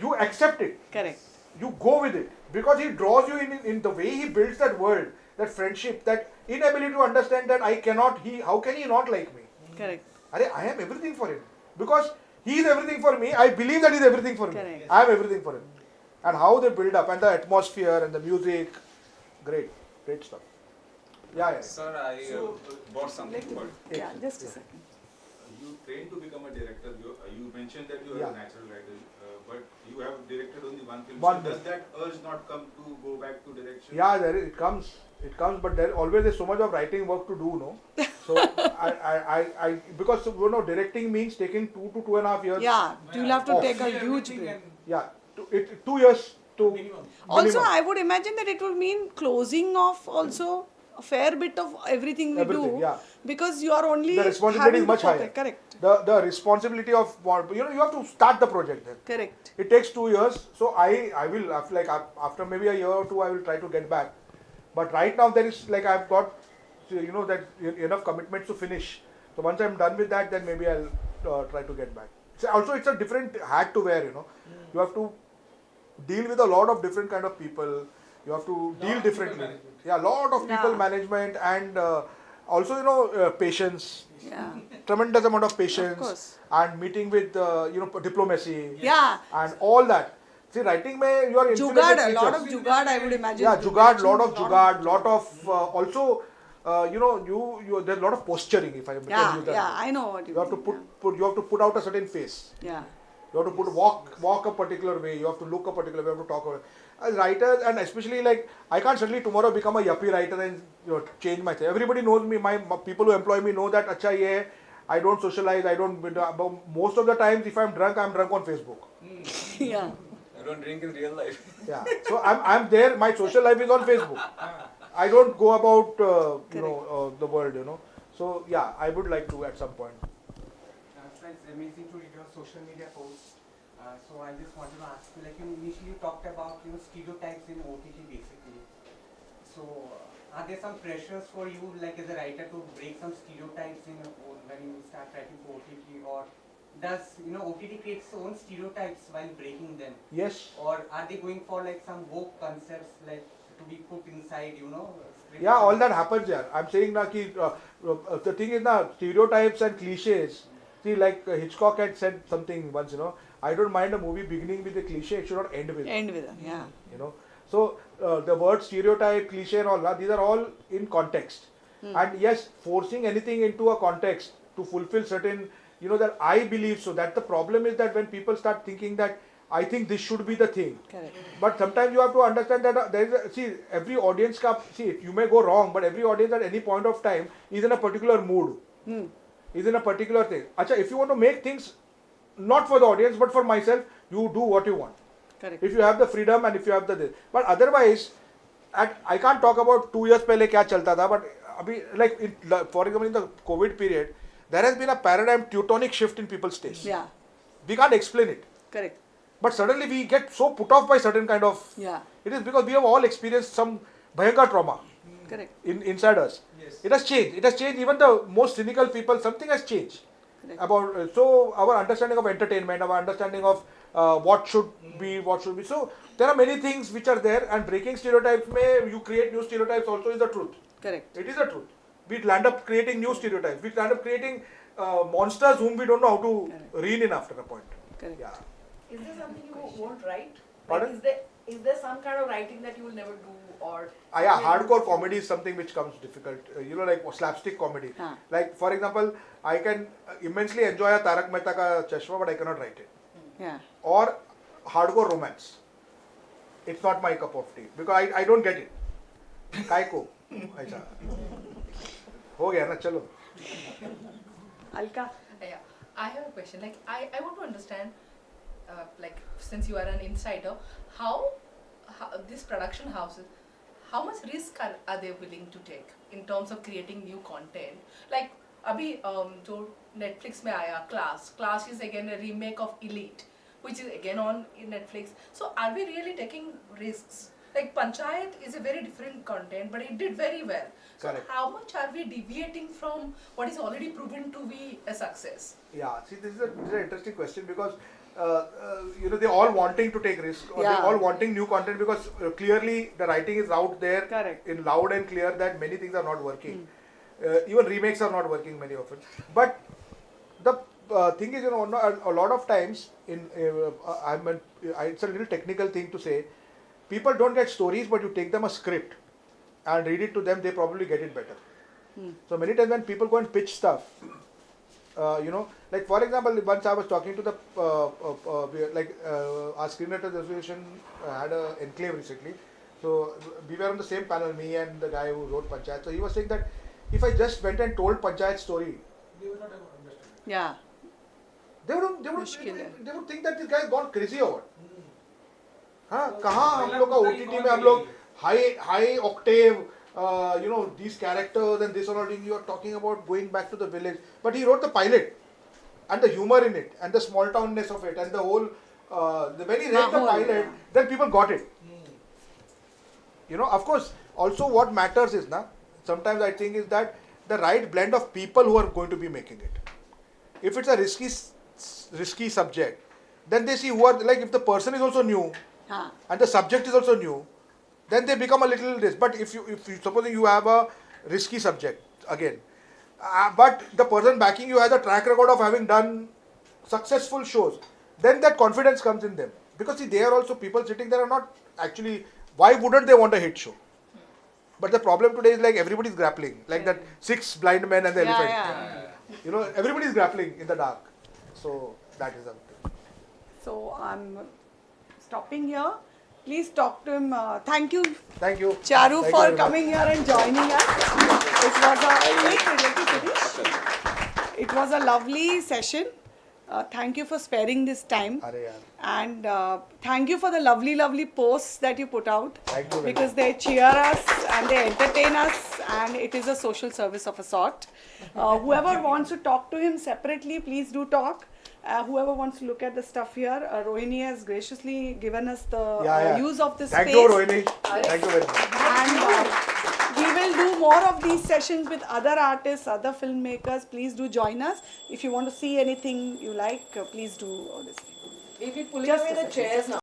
you accept it. Correct. You go with it because he draws you in the way he builds that world, that friendship, that inability to understand that how can he not like me? Correct. I am everything for him because he is everything for me. I believe that he is everything for me. Correct. I am everything for him. And how they build up and the atmosphere and the music, great stuff. Yeah. Sir, I bought something for Yeah, just a second. You trained to become a director. You mentioned that you are Yeah. a natural writer, but you have directed only one film. One so does film. that urge not come to go back to direction? Yeah, it comes, but there always is so much of writing work to do, no? So I because you know directing means taking 2 to 2.5 years. Yeah, you'll have to Off. take a Feel huge everything break. and Yeah, 2 years to minimum. Also, minimum. I would imagine that it would mean closing off also a fair bit of everything we Everything, do yeah. because you are only The responsibility having is much to focus. higher. Correct. The responsibility of you have to start the project then. Correct. It takes 2 years, so I will after maybe a year or two I will try to get back. But right now there is like I've got that enough commitments to finish. So once I'm done with that, then maybe I'll try to get back. So also it's a different hat to wear. You have to deal with a lot of different kind of people. You have to deal differently. Yeah, lot of people Yeah. management and also patience. Yeah. Tremendous amount of patience course. and meeting with diplomacy. Yeah. And all that. See, writing mein you are influenced Jugad, by a lot of creatures. jugad, I would imagine. Yeah, jugad, lot of Direction, jugad, lot of also there's a lot of posturing if I can Yeah, use that. yeah, I know what you You have to mean, you have to put out a certain face. Yeah. You have to walk a particular way. You have to look a particular way. You have to talk. As writers, and especially like I can't suddenly tomorrow become a yuppie writer and change myself. Everybody knows me. My people who employ me know that. Acha ye, I don't socialize. I don't. Most of the times, if I'm drunk on Facebook. Yeah. You don't drink in real life. Yeah. So I'm there. My social life is on Facebook. I don't go about the world. So yeah, I would like to at some point. It's amazing to read your social media posts. So I just wanted to ask you, like you initially talked about stereotypes in OTT basically. So are there some pressures for you, like as a writer, to break some stereotypes when you start writing for OTT, or does OTT create its own stereotypes while breaking them? Yes. Or are they going for like some woke concepts like to be put inside, scripts? Yeah, all that happens here. I'm saying na ki the thing is na stereotypes and cliches. See, like Hitchcock had said something once. I don't mind a movie beginning with a cliche. It should not end with it. End with it, yeah. So the word stereotype, cliche, and all that, these are all in context. And yes, forcing anything into a context to fulfill certain, that I believe so. That the problem is that when people start thinking that I think this should be the thing. Correct. But sometimes you have to understand that there is every audience you may go wrong, but every audience at any point of time is in a particular mood. Is in a particular thing. Acha, if you want to make things not for the audience but for myself, you do what you want. Correct. If you have the freedom and if you have the this. But otherwise, I can't talk about 2 years pehle kya chalta tha, but like for example in the COVID period, there has been a paradigm teutonic shift in people's taste. Yeah. We can't explain it. Correct. But suddenly we get so put off by certain kind of. Yeah. It is because we have all experienced some bhayankar trauma. Correct. Inside us. Yes. It has changed. It has changed. Even the most cynical people, something has changed. Correct. About so our understanding of entertainment, our understanding of what should be, what should be. So there are many things which are there, and breaking stereotypes may you create new stereotypes also is the truth. Correct. It is the truth. We land up creating new stereotypes. We land up creating monsters whom we don't know how to reel in after a point. Correct. Yeah. Is there something you won't write? Pardon? Like, is there some kind of writing that you will never do, or? Yeah, hardcore comedy is something which comes difficult. Like slapstick comedy. Huh. Like for example, I can immensely enjoy a Tarak Mehta ka Chashma, but I cannot write it. Yeah. Or hardcore romance. It's not my cup of tea because I don't get it. काय को ऐसा हो गया ना चलो. Alka. Yeah, I have a question. Like, I want to understand, like, since you are an insider, how these production houses, how much risk are they willing to take in terms of creating new content? Like, abhi jo Netflix mein aaya, Class is again a remake of Elite, which is again on Netflix. So, are we really taking risks? Like Panchayat is a very different content, but it did very well. So Correct. how much are we deviating from what is already proven to be a success? Yeah, see, this is an interesting question because they're all wanting to take risk, or they're all wanting new content because clearly the writing is out there. Correct. In loud and clear that many things are not working. Even remakes are not working many of it. But the thing is, a lot of times it's a little technical thing to say. People don't get stories, but you take them a script and read it to them, they probably get it better. So many times when people go and pitch stuff, like for example, once I was talking to the our Screenwriters Association had an enclave recently. So we were on the same panel, me and the guy who wrote Panchayat. So he was saying that if I just went and told Panchayat's story, They would not have understood. Yeah. they would think that this guy has gone crazy or what. हाँ कहाँ हम लोग का OTT में हम लोग high octave these characters and this and all thing you are talking about going back to the village, but he wrote the pilot and the humor in it and the small townness of it and the whole when he read the pilot, then people got it. Of course, also what matters is sometimes I think is that the right blend of people who are going to be making it. If it's a risky subject, then they see who are, like if the person is also new and the subject is also new, then they become a little risk. But if you supposing you have a risky subject again, but the person backing you has a track record of having done successful shows, then that confidence comes in them. Because see, they are also people sitting there are not actually, why wouldn't they want a hit show? But the problem today is like everybody is grappling, like that 6 blind men and the elephant. Everybody is grappling in the dark. So that is something. So I'm stopping here. Please talk to him. Thank you. Thank you. Charu, Thank for you coming here and joining us. It was a lovely session. Thank you for sparing this time. Aranya. And thank you for the lovely posts that you put out. Thank you very because they cheer us and they entertain us, and it is a social service of a sort. Whoever wants to talk to him separately, please do talk. Whoever wants to look at the stuff here, Rohini has graciously given us the use of this space. Thank you, Rohini. Thank you very much. And we will do more of these sessions with other artists, other filmmakers. Please do join us. If you want to see anything you like, please do all this. We'll be pulling Just away a the second. chairs now.